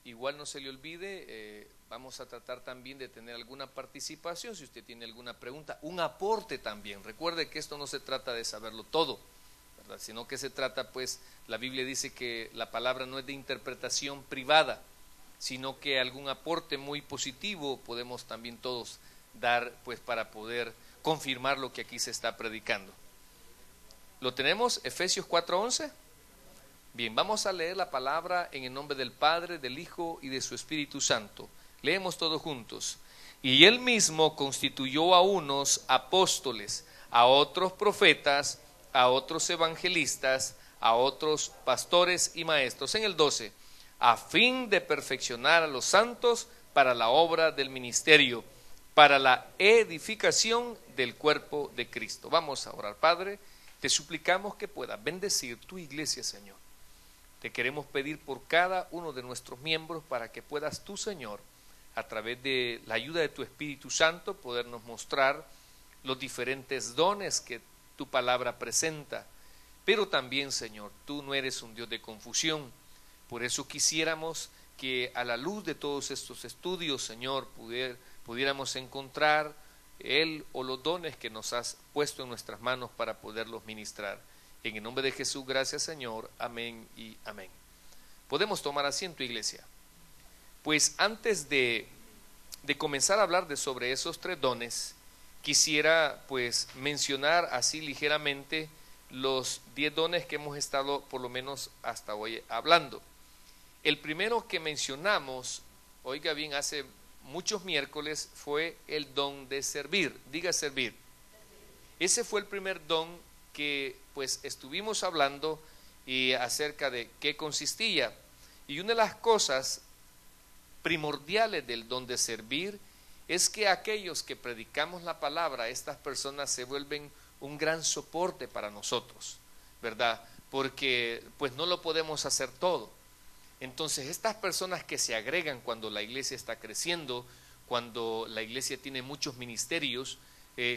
igual no se le olvide, vamos a tratar también de tener alguna participación, si usted tiene alguna pregunta, un aporte también. Recuerde que esto no se trata de saberlo todo, ¿verdad? Sino que se trata, pues, la Biblia dice que la palabra no es de interpretación privada, sino que algún aporte muy positivo podemos también todos dar, pues, para poder confirmar lo que aquí se está predicando. ¿Lo tenemos? Efesios 4:11. Bien, vamos a leer la palabra en el nombre del Padre, del Hijo y de su Espíritu Santo. Leemos todos juntos. Y él mismo constituyó a unos apóstoles, a otros profetas, a otros evangelistas, a otros pastores y maestros. En el 12, a fin de perfeccionar a los santos para la obra del ministerio, para la edificación del cuerpo de Cristo. Vamos a orar. Padre, te suplicamos que puedas bendecir tu iglesia, Señor. Te queremos pedir por cada uno de nuestros miembros para que puedas tú, Señor, a través de la ayuda de tu Espíritu Santo, podernos mostrar los diferentes dones que tu palabra presenta. Pero también, Señor, tú no eres un Dios de confusión. Por eso quisiéramos que a la luz de todos estos estudios, Señor, pudiéramos encontrar Él o los dones que nos has puesto en nuestras manos para poderlos ministrar. En el nombre de Jesús, gracias, Señor. Amén y amén. Podemos tomar asiento, iglesia. Pues antes de comenzar a hablar sobre esos tres dones, quisiera pues mencionar así ligeramente los 10 dones que hemos estado por lo menos hasta hoy hablando. El primero que mencionamos, oiga bien, hace muchos miércoles, fue el don de servir. Diga servir. Ese fue el primer don que pues estuvimos hablando y acerca de qué consistía. Y una de las cosas primordiales del don de servir es que aquellos que predicamos la palabra, estas personas se vuelven un gran soporte para nosotros, ¿verdad? Porque pues no lo podemos hacer todo. Entonces estas personas que se agregan cuando la iglesia está creciendo, cuando la iglesia tiene muchos ministerios,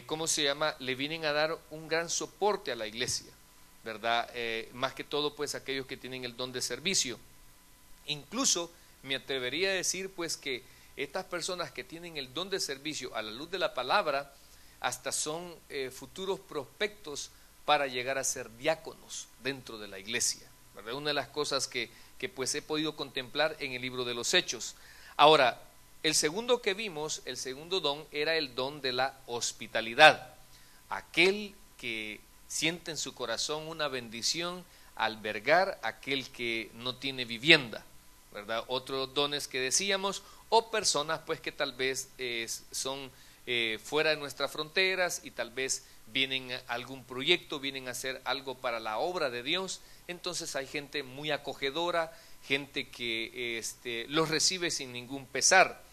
¿cómo se llama? Le vienen a dar un gran soporte a la iglesia, ¿verdad? Más que todo pues aquellos que tienen el don de servicio. Incluso me atrevería a decir pues que estas personas que tienen el don de servicio a la luz de la palabra hasta son futuros prospectos para llegar a ser diáconos dentro de la iglesia, ¿verdad? Una de las cosas que pues he podido contemplar en el libro de los Hechos. Ahora, el segundo que vimos, el segundo don, era el don de la hospitalidad. Aquel que siente en su corazón una bendición albergar a aquel que no tiene vivienda, ¿verdad? Otros dones que decíamos, o personas pues que tal vez son fuera de nuestras fronteras y tal vez vienen a algún proyecto, vienen a hacer algo para la obra de Dios. Entonces hay gente muy acogedora, gente que los recibe sin ningún pesar.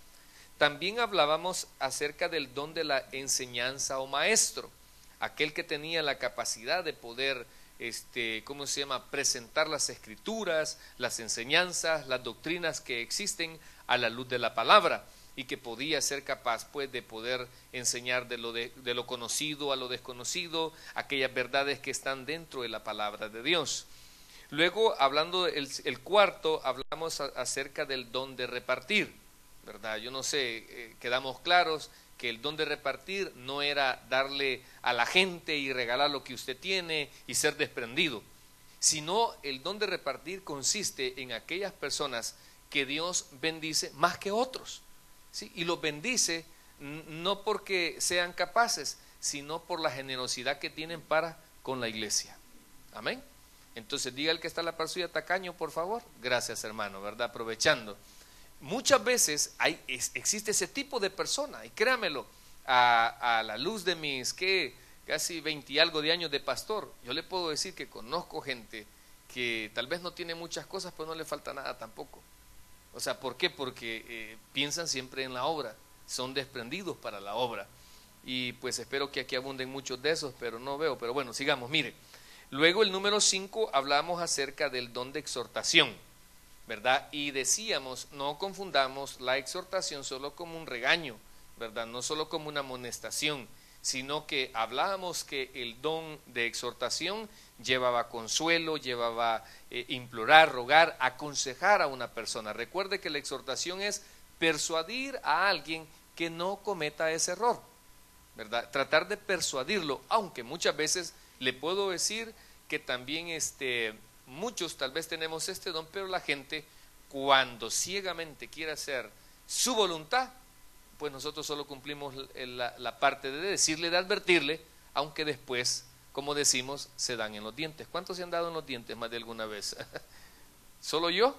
También hablábamos acerca del don de la enseñanza o maestro, aquel que tenía la capacidad de poder, ¿cómo se llama?, presentar las escrituras, las enseñanzas, las doctrinas que existen a la luz de la palabra, y que podía ser capaz pues de poder enseñar de lo conocido a lo desconocido, aquellas verdades que están dentro de la palabra de Dios. Luego, hablando del cuarto, hablamos acerca del don de repartir, ¿verdad? Yo no sé, quedamos claros que el don de repartir no era darle a la gente y regalar lo que usted tiene y ser desprendido, sino el don de repartir consiste en aquellas personas que Dios bendice más que otros, ¿sí? Y los bendice no porque sean capaces, sino por la generosidad que tienen para con la iglesia. Amén. Entonces diga el que está a la par suya, tacaño, por favor. Gracias, hermano, ¿verdad? Aprovechando. Muchas veces existe ese tipo de persona, y créamelo, a la luz de mis casi 20 y algo de años de pastor, yo le puedo decir que conozco gente que tal vez no tiene muchas cosas, pero no le falta nada tampoco. O sea, ¿por qué? Porque piensan siempre en la obra, son desprendidos para la obra. Y pues espero que aquí abunden muchos de esos, pero no veo. Pero bueno, sigamos, mire. Luego el número 5 hablamos acerca del don de exhortación, ¿verdad? Y decíamos, no confundamos la exhortación solo como un regaño, ¿verdad? No solo como una amonestación, sino que hablábamos que el don de exhortación llevaba consuelo, llevaba implorar, rogar, aconsejar a una persona. Recuerde que la exhortación es persuadir a alguien que no cometa ese error, ¿verdad? Tratar de persuadirlo, aunque muchas veces le puedo decir que también muchos tal vez tenemos este don, pero la gente cuando ciegamente quiere hacer su voluntad, pues nosotros solo cumplimos la parte de decirle, de advertirle, aunque después, como decimos, se dan en los dientes. ¿Cuántos se han dado en los dientes más de alguna vez? ¿Solo yo?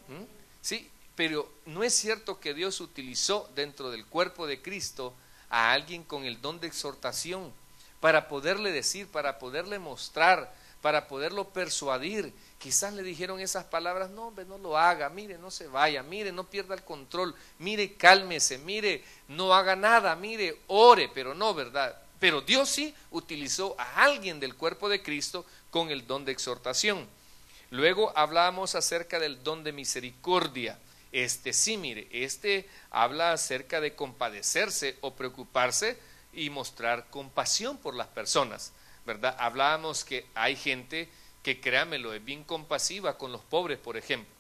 ¿Mm? Sí, pero no es cierto que Dios utilizó dentro del cuerpo de Cristo a alguien con el don de exhortación para poderle decir, para poderle mostrar, para poderlo persuadir. Quizás le dijeron esas palabras: no, hombre, no lo haga, mire, no se vaya, mire, no pierda el control, mire, cálmese, mire, no haga nada, mire, ore, pero no, ¿verdad? Pero Dios sí utilizó a alguien del cuerpo de Cristo con el don de exhortación. Luego hablábamos acerca del don de misericordia. Sí, mire, habla acerca de compadecerse o preocuparse y mostrar compasión por las personas, ¿verdad? Hablábamos que hay gente que, créamelo, es bien compasiva con los pobres, por ejemplo.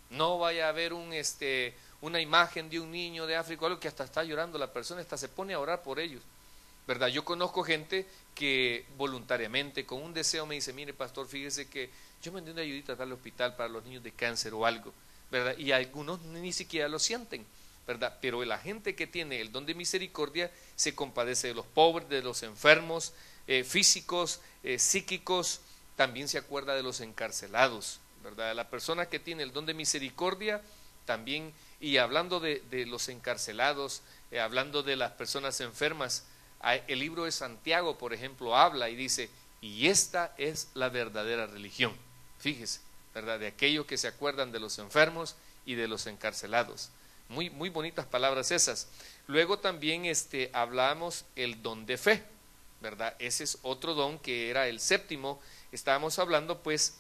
No vaya a haber una imagen de un niño de África o algo que hasta está llorando la persona, hasta se pone a orar por ellos, ¿verdad? Yo conozco gente que voluntariamente, con un deseo, me dice: mire, pastor, fíjese que yo me doy una ayudita al hospital para los niños de cáncer o algo, ¿verdad? Y algunos ni siquiera lo sienten, ¿verdad? Pero la gente que tiene el don de misericordia se compadece de los pobres, de los enfermos, físicos, psíquicos, también se acuerda de los encarcelados, ¿verdad? La persona que tiene el don de misericordia también, y hablando de los encarcelados, hablando de las personas enfermas, el libro de Santiago, por ejemplo, habla y dice: y esta es la verdadera religión. Fíjese, ¿verdad? De aquellos que se acuerdan de los enfermos y de los encarcelados. Muy, muy bonitas palabras esas. Luego también hablamos el don de fe, ¿verdad? Ese es otro don que era el séptimo. Estábamos hablando, pues,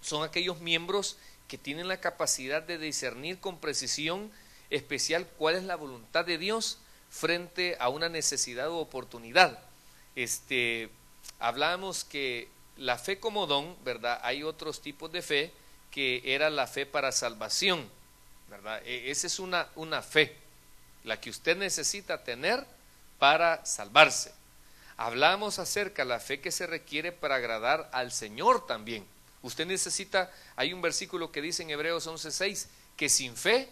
son aquellos miembros que tienen la capacidad de discernir con precisión especial cuál es la voluntad de Dios frente a una necesidad o oportunidad. Hablábamos que la fe como don, ¿verdad? Hay otros tipos de fe, que era la fe para salvación, ¿verdad? Esa es una fe, la que usted necesita tener para salvarse. Hablamos acerca de la fe que se requiere para agradar al Señor también. Usted necesita, hay un versículo que dice en Hebreos 11:6, que sin fe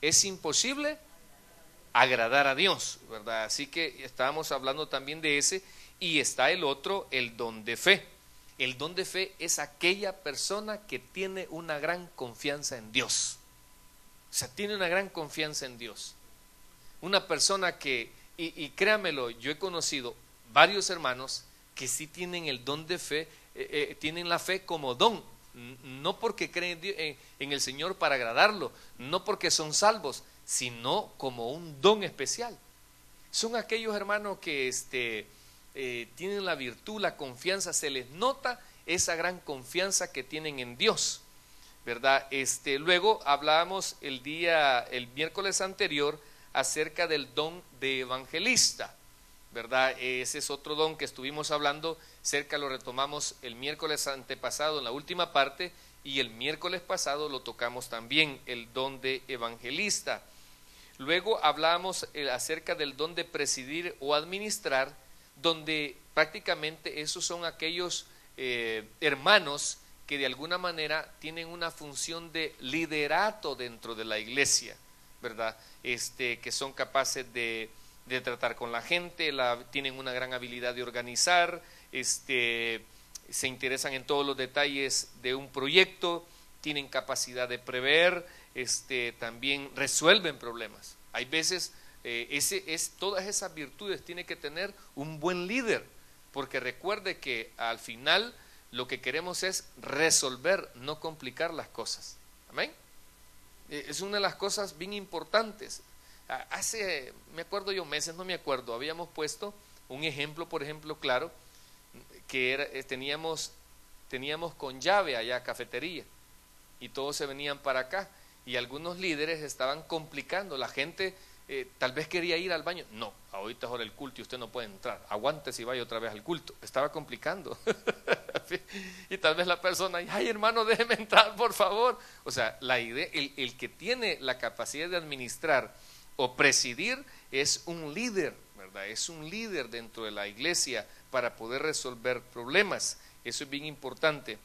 es imposible agradar a Dios, ¿verdad? Así que estábamos hablando también de ese. Y está el otro, el don de fe. El don de fe es aquella persona que tiene una gran confianza en Dios. O sea, tiene una gran confianza en Dios. Una persona que, y créamelo, yo he conocido varios hermanos que sí tienen el don de fe, tienen la fe como don, no porque creen en el Señor para agradarlo, no porque son salvos, sino como un don especial. Son aquellos hermanos que tienen la virtud, la confianza, se les nota esa gran confianza que tienen en Dios, ¿verdad? Luego hablábamos el miércoles anterior acerca del don de evangelista, ¿verdad? Ese es otro don que estuvimos hablando cerca, lo retomamos el miércoles antepasado en la última parte, y el miércoles pasado lo tocamos también, el don de evangelista. Luego hablábamos acerca del don de presidir o administrar, donde prácticamente esos son aquellos hermanos que de alguna manera tienen una función de liderato dentro de la iglesia, ¿verdad? Que son capaces de tratar con la gente, tienen una gran habilidad de organizar, se interesan en todos los detalles de un proyecto, tienen capacidad de prever, también resuelven problemas. Hay veces todas esas virtudes tiene que tener un buen líder, porque recuerde que al final lo que queremos es resolver, no complicar las cosas. Amén. Es una de las cosas bien importantes. Me acuerdo yo, meses, no me acuerdo, habíamos puesto un ejemplo, por ejemplo, claro, que teníamos con llave allá cafetería, y todos se venían para acá, y algunos líderes estaban complicando. La gente tal vez quería ir al baño. No, ahorita es hora del culto y usted no puede entrar. Aguante si vaya otra vez al culto. Estaba complicando. Y tal vez la persona, ay hermano, déjeme entrar por favor. O sea, la idea, el que tiene la capacidad de administrar o presidir es un líder, ¿verdad? Es un líder dentro de la iglesia para poder resolver problemas. Eso es bien importante.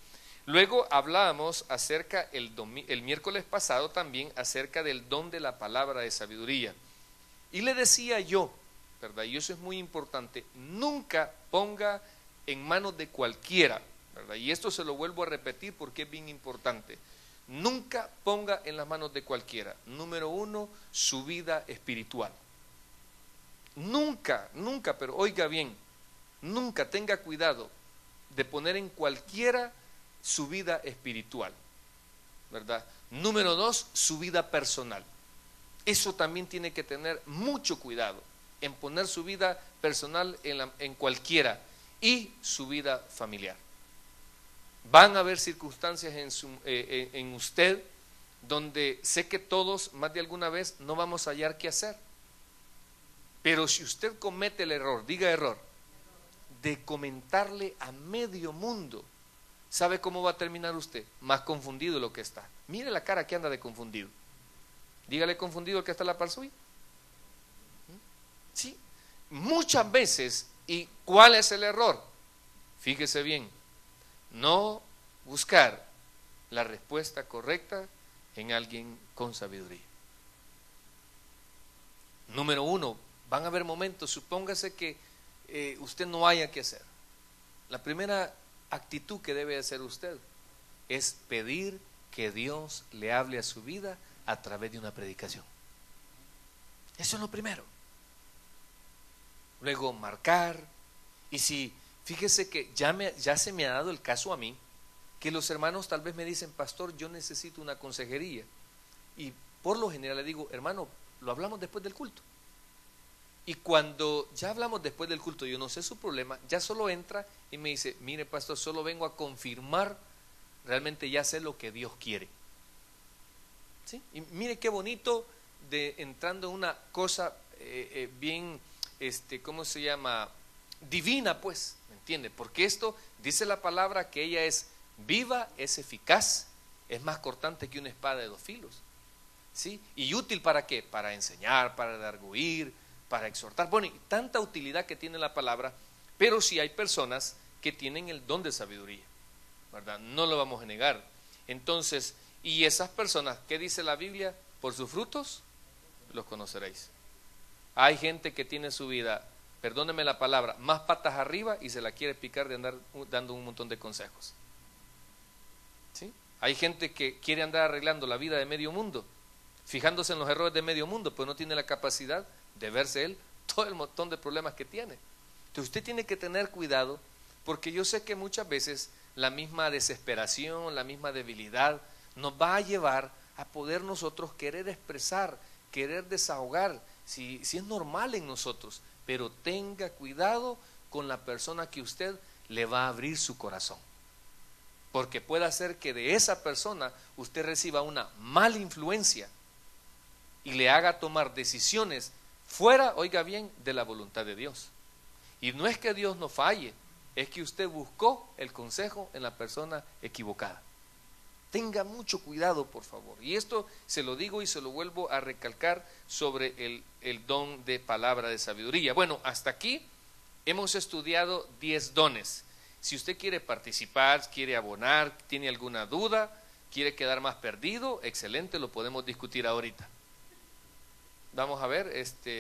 Luego hablábamos acerca, el miércoles pasado también, acerca del don de la palabra de sabiduría. Y le decía yo, ¿verdad? Y eso es muy importante, nunca ponga en manos de cualquiera, ¿verdad? Y esto se lo vuelvo a repetir porque es bien importante. Nunca ponga en las manos de cualquiera. Número uno, su vida espiritual. Nunca, nunca, pero oiga bien, nunca tenga cuidado de poner en cualquiera su vida espiritual, ¿verdad? Número dos, su vida personal. Eso también tiene que tener mucho cuidado en poner su vida personal en cualquiera, y su vida familiar. Van a haber circunstancias en usted donde sé que todos más de alguna vez no vamos a hallar qué hacer. Pero si usted comete el error, diga error, de comentarle a medio mundo, ¿sabe cómo va a terminar usted? Más confundido de lo que está. Mire la cara que anda de confundido. Dígale confundido el que está a la par suya. Sí, muchas veces. ¿Y cuál es el error? Fíjese bien, no buscar la respuesta correcta en alguien con sabiduría. Número uno, van a haber momentos, supóngase que usted no haya que hacer. La primera actitud que debe hacer usted es pedir que Dios le hable a su vida a través de una predicación. Eso es lo primero. Luego marcar. Y si, fíjese que ya se me ha dado el caso a mí, que los hermanos tal vez me dicen, pastor, yo necesito una consejería. Y por lo general le digo, hermano, lo hablamos después del culto. Y cuando ya hablamos después del culto, yo no sé su problema, ya solo entra y me dice, mire pastor, solo vengo a confirmar, realmente ya sé lo que Dios quiere. ¿Sí? Y mire qué bonito de entrando en una cosa bien, ¿cómo se llama? Divina, pues, ¿me entiende? Porque esto dice la palabra que ella es viva, es eficaz, es más cortante que una espada de dos filos. ¿Sí? ¿Y útil para qué? Para enseñar, para redarguir, para exhortar. Bueno, y tanta utilidad que tiene la palabra, pero sí hay personas que tienen el don de sabiduría, ¿verdad? No lo vamos a negar. Entonces, y esas personas, ¿qué dice la Biblia? Por sus frutos los conoceréis. Hay gente que tiene su vida, perdóneme la palabra, más patas arriba y se la quiere picar de andar dando un montón de consejos. ¿Sí? Hay gente que quiere andar arreglando la vida de medio mundo, fijándose en los errores de medio mundo, pues no tiene la capacidad de verse él todo el montón de problemas que tiene. Entonces usted tiene que tener cuidado, porque yo sé que muchas veces la misma desesperación, la misma debilidad nos va a llevar a poder nosotros querer expresar, querer desahogar, si es normal en nosotros, pero tenga cuidado con la persona que usted le va a abrir su corazón, porque puede hacer que de esa persona usted reciba una mala influencia y le haga tomar decisiones fuera, oiga bien, de la voluntad de Dios. Y no es que Dios no falle, es que usted buscó el consejo en la persona equivocada. Tenga mucho cuidado, por favor. Y esto se lo digo y se lo vuelvo a recalcar sobre el don de palabra de sabiduría. Bueno, hasta aquí hemos estudiado 10 dones. Si usted quiere participar, quiere abonar, tiene alguna duda, quiere quedar más perdido, excelente, lo podemos discutir ahorita. Vamos a ver,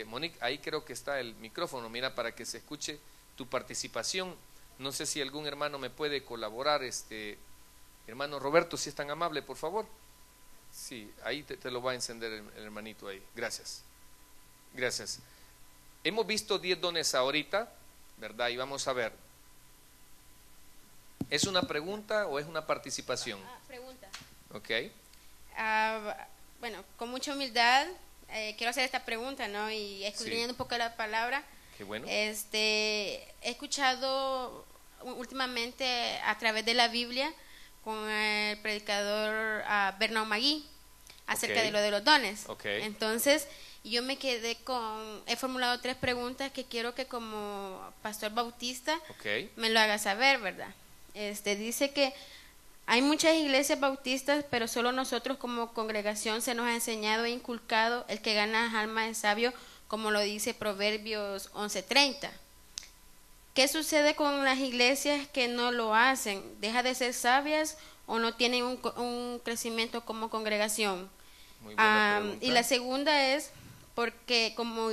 Monique, ahí creo que está el micrófono, mira, para que se escuche tu participación. No sé si algún hermano me puede colaborar, hermano Roberto, si es tan amable, por favor. Sí, ahí te lo va a encender el hermanito ahí. Gracias. Gracias. Hemos visto 10 dones ahorita, ¿verdad? Y vamos a ver. ¿Es una pregunta o es una participación? Pregunta. Ok. Bueno, con mucha humildad quiero hacer esta pregunta, ¿no? Y escudriñando un poco la palabra. Qué bueno. He escuchado últimamente a través de la Biblia con el predicador Bernard Magui, acerca de lo de los dones. Okay. Entonces, yo me quedé he formulado 3 preguntas que quiero que como pastor bautista me lo haga saber, ¿verdad? Dice que hay muchas iglesias bautistas, pero solo nosotros como congregación se nos ha enseñado e inculcado el que gana alma es sabio, como lo dice Proverbios 11:30. ¿Qué sucede con las iglesias que no lo hacen? ¿Deja de ser sabias o no tienen un crecimiento como congregación? Muy buena pregunta. Y la segunda es porque como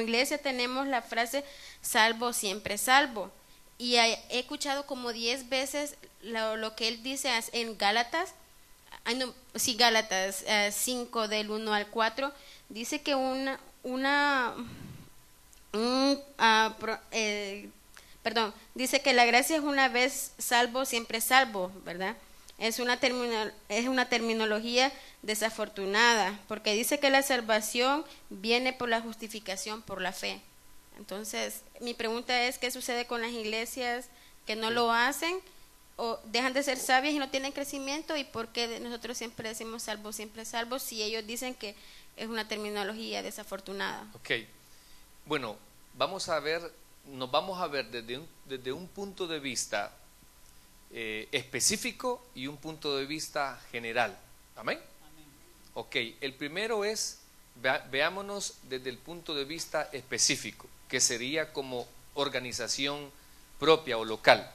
iglesia tenemos la frase salvo, siempre salvo. Y he escuchado como 10 veces lo que él dice en Gálatas, Gálatas 5 del 1 al 4, dice que dice que la gracia es una vez salvo, siempre salvo, ¿verdad? Es una terminología desafortunada, porque dice que la salvación viene por la justificación por la fe. Entonces, mi pregunta es, ¿qué sucede con las iglesias que no lo hacen o dejan de ser sabias y no tienen crecimiento? ¿Y por qué nosotros siempre decimos salvo, siempre salvo, si ellos dicen que es una terminología desafortunada? Ok, bueno, nos vamos a ver desde un punto de vista específico y un punto de vista general. ¿Amén? Amén. Ok, el primero es, veámonos desde el punto de vista específico, que sería como organización propia o local.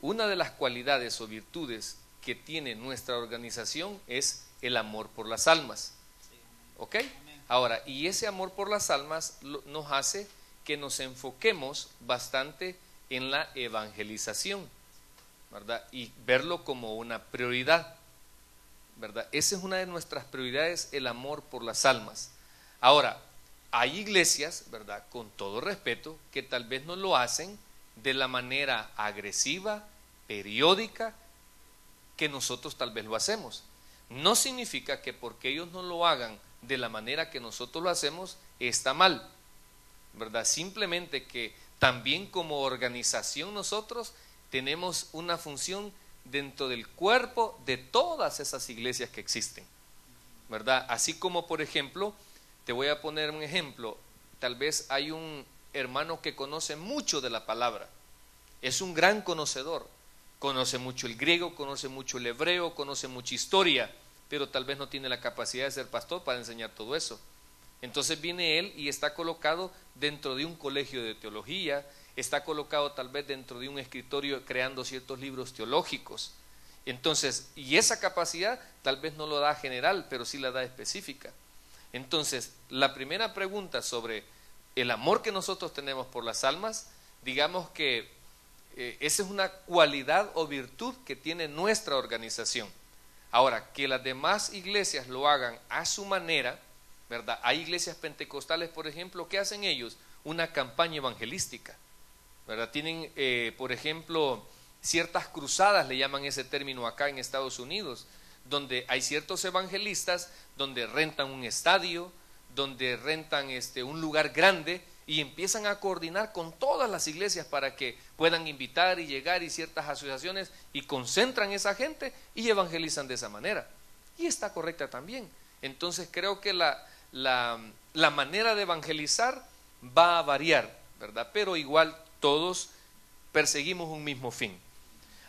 Una de las cualidades o virtudes que tiene nuestra organización es el amor por las almas. ¿Ok? Ahora, y ese amor por las almas nos hace que nos enfoquemos bastante en la evangelización, ¿verdad? Y verlo como una prioridad, ¿verdad? Esa es una de nuestras prioridades, el amor por las almas. Ahora, hay iglesias, ¿verdad?, con todo respeto, que tal vez no lo hacen de la manera agresiva, periódica, que nosotros tal vez lo hacemos. No significa que porque ellos no lo hagan de la manera que nosotros lo hacemos, está mal, ¿verdad? Simplemente que también como organización nosotros tenemos una función dentro del cuerpo de todas esas iglesias que existen, ¿verdad? Así como, por ejemplo, te voy a poner un ejemplo, tal vez hay un hermano que conoce mucho de la palabra, es un gran conocedor, conoce mucho el griego, conoce mucho el hebreo, conoce mucha historia, pero tal vez no tiene la capacidad de ser pastor para enseñar todo eso. Entonces viene él y está colocado dentro de un colegio de teología, está colocado tal vez dentro de un escritorio creando ciertos libros teológicos. Entonces, y esa capacidad tal vez no lo da general, pero sí la da específica. Entonces, la primera pregunta sobre el amor que nosotros tenemos por las almas, digamos que esa es una cualidad o virtud que tiene nuestra organización. Ahora, que las demás iglesias lo hagan a su manera, ¿verdad? Hay iglesias pentecostales, por ejemplo, ¿qué hacen ellos? Una campaña evangelística, ¿verdad? Tienen, por ejemplo, ciertas cruzadas, le llaman ese término acá en Estados Unidos, donde hay ciertos evangelistas, donde rentan un estadio, donde rentan un lugar grande y empiezan a coordinar con todas las iglesias para que puedan invitar y llegar y ciertas asociaciones y concentran esa gente y evangelizan de esa manera. Y está correcta también. Entonces creo que la manera de evangelizar va a variar, ¿verdad? Pero igual todos perseguimos un mismo fin.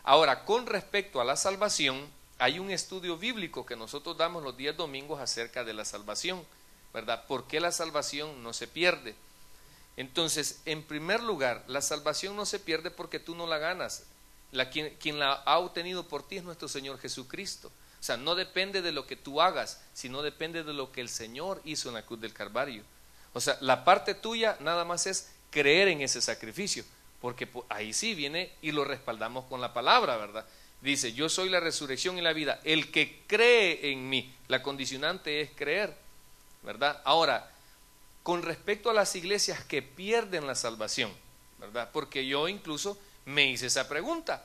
Ahora, con respecto a la salvación, hay un estudio bíblico que nosotros damos los días domingos acerca de la salvación, ¿verdad? ¿Por qué la salvación no se pierde? Entonces, en primer lugar, la salvación no se pierde porque tú no la ganas. Quien la ha obtenido por ti es nuestro Señor Jesucristo. O sea, no depende de lo que tú hagas, sino depende de lo que el Señor hizo en la cruz del Calvario. O sea, la parte tuya nada más es creer en ese sacrificio, porque ahí sí viene y lo respaldamos con la palabra, ¿verdad? Dice, yo soy la resurrección y la vida, el que cree en mí, la condicionante es creer, ¿verdad? Ahora, con respecto a las iglesias que pierden la salvación, ¿verdad? Porque yo incluso me hice esa pregunta,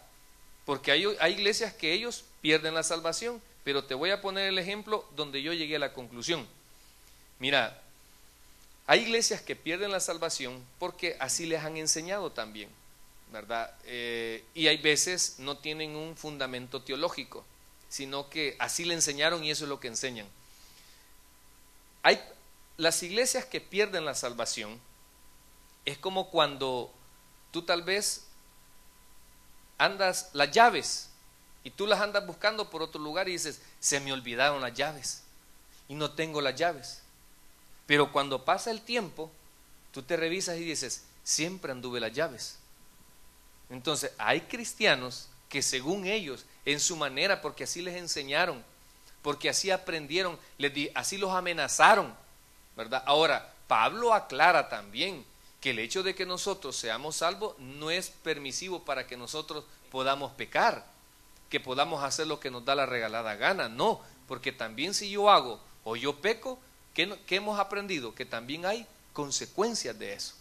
porque hay iglesias que ellos pierden la salvación, pero te voy a poner el ejemplo donde yo llegué a la conclusión. Mira, hay iglesias que pierden la salvación porque así les han enseñado también, ¿verdad? Y hay veces no tienen un fundamento teológico. sino que así le enseñaron y eso es lo que enseñan. Hay las iglesias que pierden la salvación, es como cuando tú tal vez andas las llaves y tú las andas buscando por otro lugar y dices, se me olvidaron las llaves y no tengo las llaves. Pero cuando pasa el tiempo, tú te revisas y dices, siempre anduve las llaves. Entonces hay cristianos que según ellos, en su manera, porque así les enseñaron, porque así aprendieron, así los amenazaron, ¿verdad? Ahora, Pablo aclara también que el hecho de que nosotros seamos salvos no es permisivo para que nosotros podamos pecar, que podamos hacer lo que nos da la regalada gana, no, porque también si yo hago o yo peco, ¿qué hemos aprendido? Que también hay consecuencias de eso,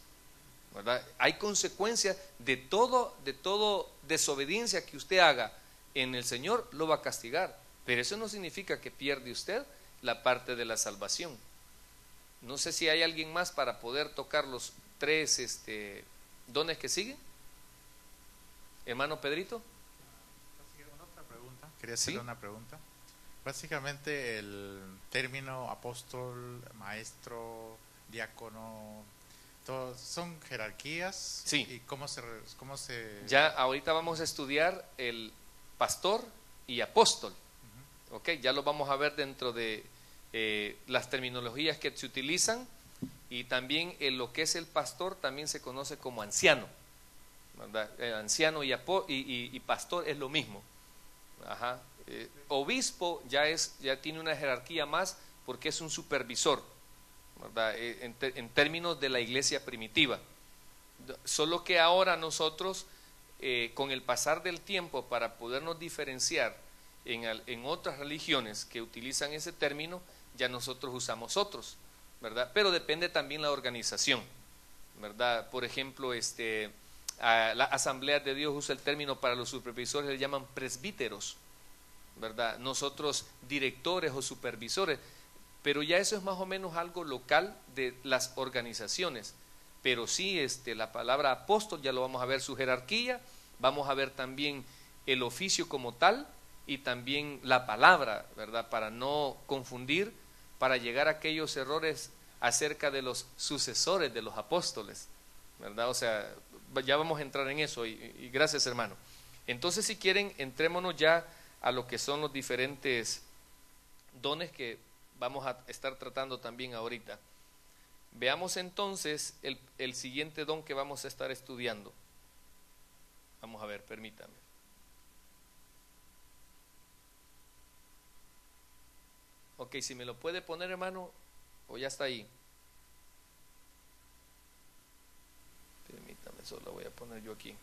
¿verdad? Hay consecuencias de todo desobediencia que usted haga en el Señor, lo va a castigar, pero eso no significa que pierde usted la parte de la salvación. No sé si hay alguien más para poder tocar los tres dones que siguen. Hermano Pedrito. Quería hacerle una pregunta. Básicamente el término apóstol, maestro, diácono, todos son jerarquías. Sí. ¿Y cómo se Ya ahorita vamos a estudiar el pastor y apóstol. Ok, ya lo vamos a ver dentro de las terminologías que se utilizan, y también lo que es el pastor también se conoce como anciano, ¿verdad? Anciano y pastor es lo mismo. Ajá. Obispo ya tiene una jerarquía más porque es un supervisor, ¿verdad? En términos de la iglesia primitiva. Solo que ahora nosotros con el pasar del tiempo, para podernos diferenciar en otras religiones que utilizan ese término, ya nosotros usamos otros, ¿verdad? Pero depende también la organización, ¿verdad? Por ejemplo, la Asamblea de Dios usa el término para los supervisores, le llaman presbíteros, ¿verdad? Nosotros directores o supervisores, pero ya eso es más o menos algo local de las organizaciones. Pero sí, la palabra apóstol ya lo vamos a ver, su jerarquía, vamos a ver también el oficio como tal y también la palabra, ¿verdad? Para no confundir, para llegar a aquellos errores acerca de los sucesores de los apóstoles, ¿verdad? O sea, ya vamos a entrar en eso y gracias, hermano. Entonces, si quieren, entrémonos ya a lo que son los diferentes dones que vamos a estar tratando también ahorita. Veamos entonces el siguiente don que vamos a estar estudiando. Vamos a ver, permítame. Ok, si me lo puede poner, hermano, o ya está ahí. Permítame, solo lo voy a poner yo aquí.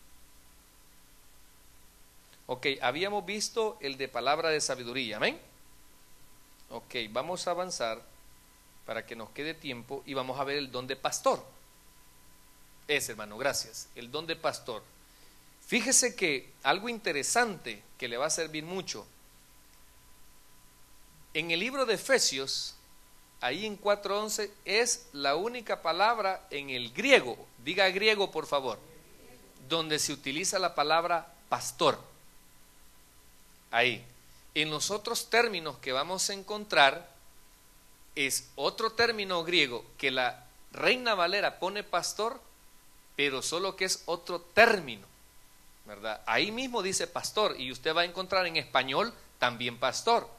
Ok, habíamos visto el de palabra de sabiduría, amén. Ok, vamos a avanzar para que nos quede tiempo y vamos a ver el don de pastor. Hermano, gracias, el don de pastor. Fíjese que algo interesante que le va a servir mucho. En el libro de Efesios, ahí en 4:11, es la única palabra en el griego, diga griego por favor, donde se utiliza la palabra pastor. Ahí. En los otros términos que vamos a encontrar, es otro término griego que la Reina Valera pone pastor, pero solo que es otro término, ¿verdad? Ahí mismo dice pastor, y usted va a encontrar en español también pastor,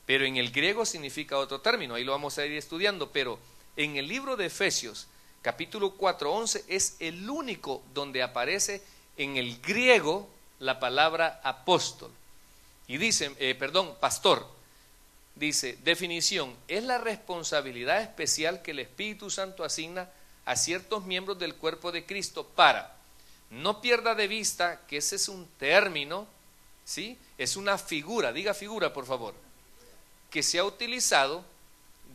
pero en el griego significa otro término, ahí lo vamos a ir estudiando. Pero en el libro de Efesios, capítulo 4:11, es el único donde aparece en el griego la palabra apóstol. Y dice, pastor, dice, definición, es la responsabilidad especial que el Espíritu Santo asigna a ciertos miembros del cuerpo de Cristo para, no pierda de vista que ese es un término, ¿sí? Es una figura, diga figura por favor, que se ha utilizado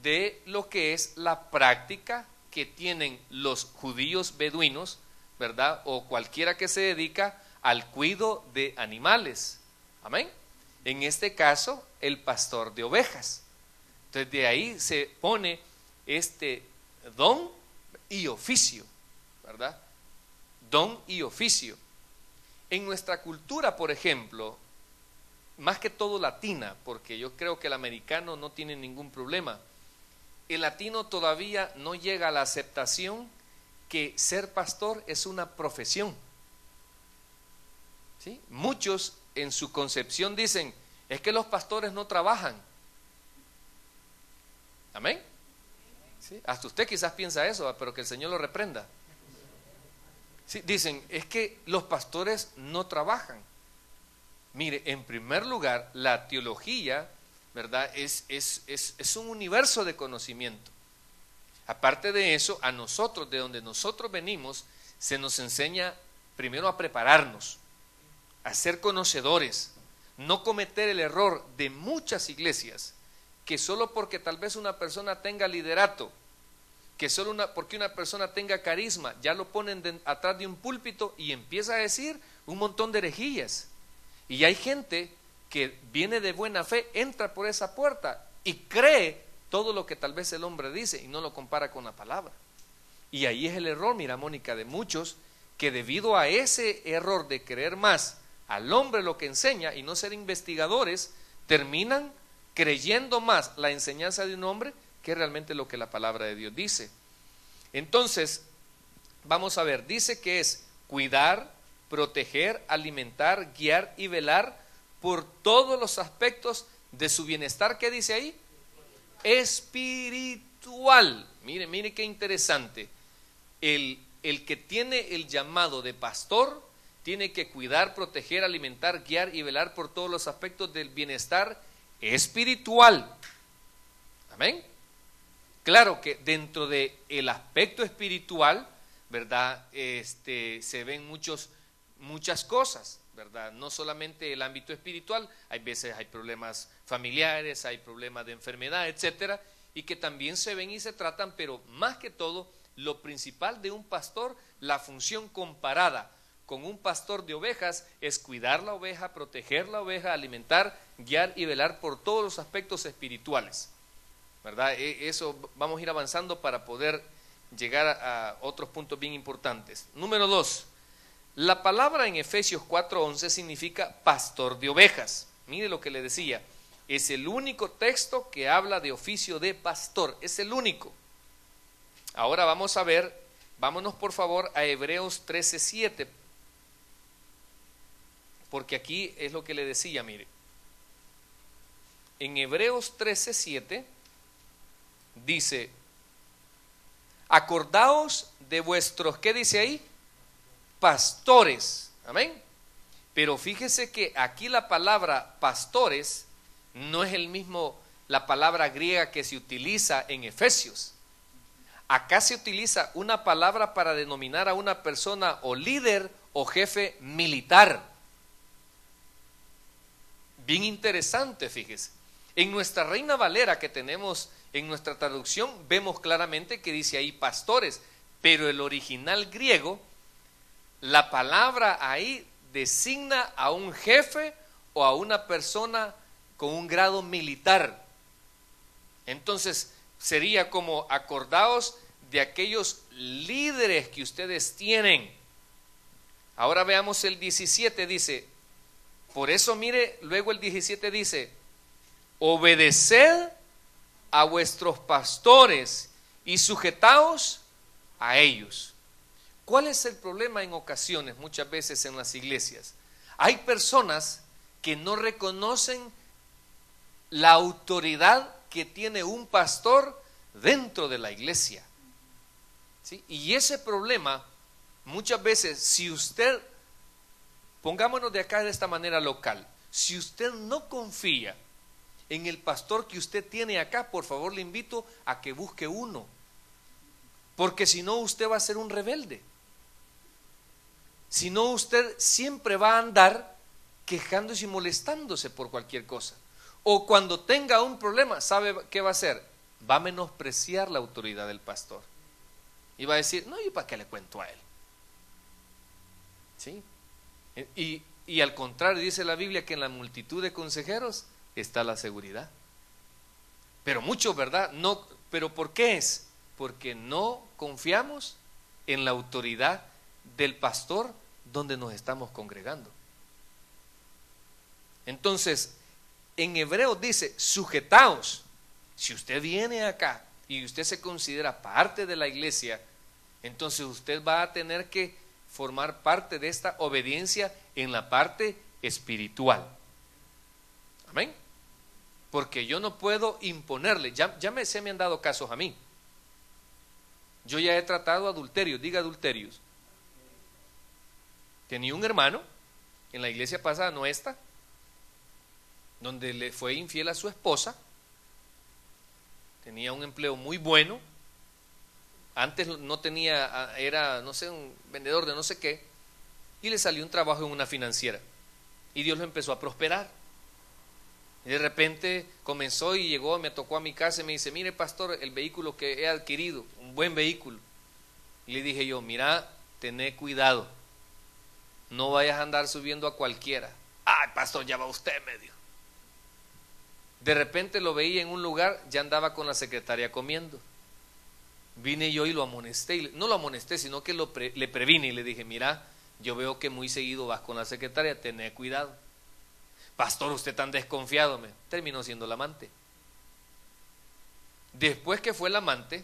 de lo que es la práctica que tienen los judíos beduinos, ¿verdad? O cualquiera que se dedica al cuidado de animales, amén. En este caso, el pastor de ovejas. Entonces de ahí se pone este don y oficio, ¿verdad? Don y oficio. En nuestra cultura, por ejemplo, más que todo latina, porque yo creo que el americano no tiene ningún problema. El latino todavía no llega a la aceptación que ser pastor es una profesión. ¿Sí? Muchos en su concepción dicen, es que los pastores no trabajan. Amén. ¿Sí? Hasta usted quizás piensa eso, pero que el Señor lo reprenda. ¿Sí? Dicen, es que los pastores no trabajan. Mire, en primer lugar, la teología, ¿verdad? Es un universo de conocimiento. Aparte de eso, a nosotros, de donde nosotros venimos, se nos enseña primero a prepararnos, a ser conocedores, no cometer el error de muchas iglesias, que solo porque tal vez una persona tenga liderato, que solo porque una persona tenga carisma, ya lo ponen atrás de un púlpito y empieza a decir un montón de herejías. Y hay gente que viene de buena fe, entra por esa puerta y cree todo lo que tal vez el hombre dice y no lo compara con la palabra. Y ahí es el error, mira Mónica, de muchos que debido a ese error de creer más al hombre lo que enseña y no ser investigadores, terminan creyendo más la enseñanza de un hombre que realmente lo que la palabra de Dios dice. Entonces, vamos a ver, dice que es cuidar, proteger, alimentar, guiar y velar por todos los aspectos de su bienestar. ¿Qué dice ahí? Espiritual. Mire qué interesante. El que tiene el llamado de pastor tiene que cuidar, proteger, alimentar, guiar y velar por todos los aspectos del bienestar espiritual. Amén. Claro que dentro de el aspecto espiritual, ¿verdad? Se ven muchas cosas, ¿verdad? No solamente el ámbito espiritual, hay veces hay problemas familiares, hay problemas de enfermedad, etcétera, y que también se ven y se tratan, pero más que todo, lo principal de un pastor, la función comparada con un pastor de ovejas es cuidar la oveja, proteger la oveja, alimentar, guiar y velar por todos los aspectos espirituales, ¿verdad? Eso vamos a ir avanzando para poder llegar a otros puntos bien importantes. Número 2, la palabra en Efesios 4:11 significa pastor de ovejas. Mire lo que le decía, es el único texto que habla de oficio de pastor, es el único. Ahora vamos a ver, vámonos por favor a Hebreos 13:7, porque aquí es lo que le decía, mire. En Hebreos 13:7 dice, acordaos de vuestros, ¿qué dice ahí? Pastores, amén. Pero fíjese que aquí la palabra pastores no es el mismo, la palabra griega que se utiliza en Efesios. Acá se utiliza una palabra para denominar a una persona o líder o jefe militar. Bien interesante, fíjese. En nuestra Reina Valera que tenemos en nuestra traducción vemos claramente que dice ahí pastores, pero el original griego, la palabra ahí designa a un jefe o a una persona con un grado militar. Entonces sería como acordaos de aquellos líderes que ustedes tienen. Ahora veamos el 17, dice, por eso mire, luego el 17 dice, obedeced a vuestros pastores y sujetaos a ellos. ¿Cuál es el problema en ocasiones, muchas veces en las iglesias? Hay personas que no reconocen la autoridad que tiene un pastor dentro de la iglesia. ¿Sí? Y ese problema, muchas veces, si usted, pongámonos de acá de esta manera local, si usted no confía en el pastor que usted tiene acá, por favor le invito a que busque uno, porque si no usted va a ser un rebelde. Si no, usted siempre va a andar quejándose y molestándose por cualquier cosa. O cuando tenga un problema, ¿sabe qué va a hacer? Va a menospreciar la autoridad del pastor. Y va a decir, no, ¿y para qué le cuento a él? ¿Sí? Y al contrario, dice la Biblia que en la multitud de consejeros está la seguridad. Pero muchos, ¿verdad? No, ¿pero por qué es? Porque no confiamos en la autoridad del pastor donde nos estamos congregando. Entonces, en hebreo dice, sujetaos. Si usted viene acá y usted se considera parte de la iglesia, entonces usted va a tener que formar parte de esta obediencia en la parte espiritual. Amén. Porque yo no puedo imponerle. Se me han dado casos a mí. Yo ya he tratado adulterios, diga adulterios. Tenía un hermano en la iglesia pasada, no esta, donde le fue infiel a su esposa. Tenía un empleo muy bueno. Antes no tenía, era, no sé, un vendedor de no sé qué. Y le salió un trabajo en una financiera. Y Dios lo empezó a prosperar. Y de repente comenzó y llegó, me tocó a mi casa y me dice, mire pastor, el vehículo que he adquirido, un buen vehículo. Y le dije yo, mira, tené cuidado, no vayas a andar subiendo a cualquiera. Ay pastor, ya va usted, me dijo. De repente lo veía en un lugar, ya andaba con la secretaria comiendo. Vine yo y lo amonesté, no lo amonesté, sino que le previne y le dije, mira, yo veo que muy seguido vas con la secretaria, tené cuidado. Pastor, usted tan desconfiado, terminó siendo el amante. Después que fue el amante,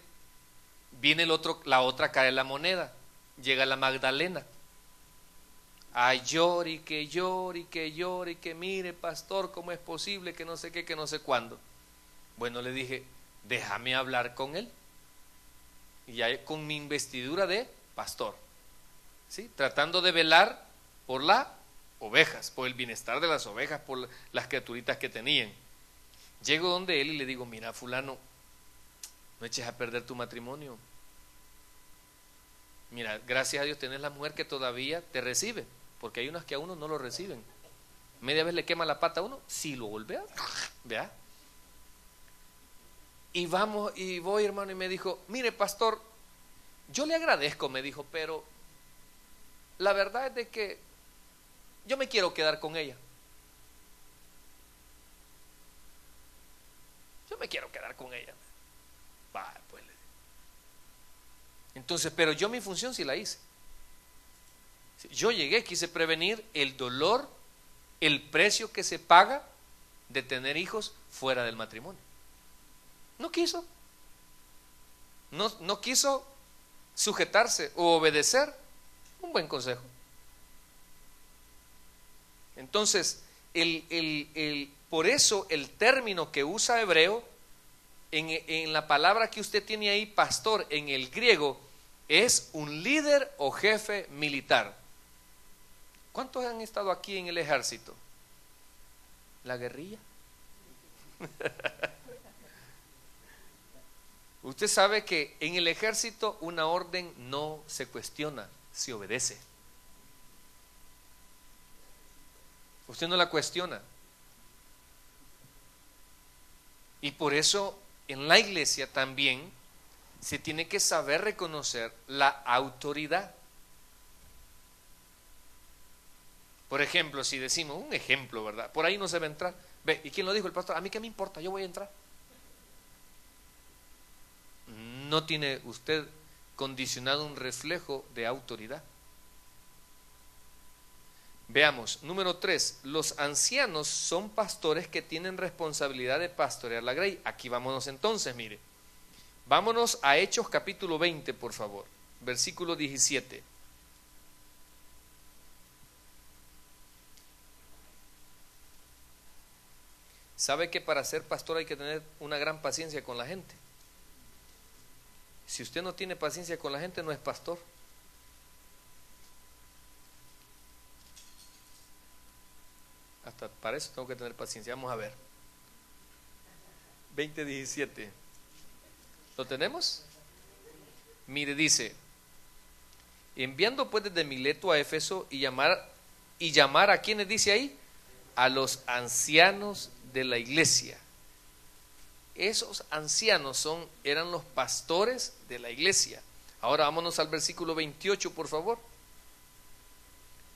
viene la otra cara de la moneda, llega la Magdalena. Ay, llore, que llore, que llore, que mire, pastor, ¿cómo es posible? Que no sé qué, que no sé cuándo. Bueno, le dije, déjame hablar con él. Y ya con mi investidura de pastor, ¿sí? Tratando de velar por las ovejas, por el bienestar de las ovejas, por las criaturitas que tenían. Llego donde él y le digo, mira fulano, no eches a perder tu matrimonio. Mira, gracias a Dios tenés la mujer que todavía te recibe, porque hay unas que a uno no lo reciben. Media vez le quema la pata a uno, si lo golpea, vea. Y vamos, y voy, hermano, y me dijo, mire pastor, yo le agradezco, me dijo, pero la verdad es de que yo me quiero quedar con ella. Yo me quiero quedar con ella. Vale, pues. Entonces, pero yo mi función sí la hice. Yo llegué, quise prevenir el dolor, el precio que se paga de tener hijos fuera del matrimonio. No quiso. No quiso sujetarse o obedecer un buen consejo. Entonces, por eso el término que usa hebreo en la palabra que usted tiene ahí, pastor, en el griego, es un líder o jefe militar. ¿Cuántos han estado aquí en el ejército? ¿La guerrilla? Usted sabe que en el ejército una orden no se cuestiona, se obedece. Usted no la cuestiona. Y por eso en la iglesia también se tiene que saber reconocer la autoridad. Por ejemplo, si decimos un ejemplo, ¿verdad? Por ahí no se va a entrar. Ve, ¿y quién lo dijo? El pastor. A mí qué me importa, yo voy a entrar. No tiene usted condicionado un reflejo de autoridad. Veamos, número 3, los ancianos son pastores que tienen responsabilidad de pastorear la grey. Aquí vámonos entonces, mire. Vámonos a Hechos capítulo 20, por favor, versículo 17. ¿Sabe que para ser pastor hay que tener una gran paciencia con la gente? Si usted no tiene paciencia con la gente, no es pastor. Hasta para eso tengo que tener paciencia. Vamos a ver. 20:17. ¿Lo tenemos? Mire, dice: enviando pues desde Mileto a Éfeso y llamar a quienes dice ahí, a los ancianos de la iglesia. Esos ancianos eran los pastores de la iglesia. Ahora vámonos al versículo 28, por favor.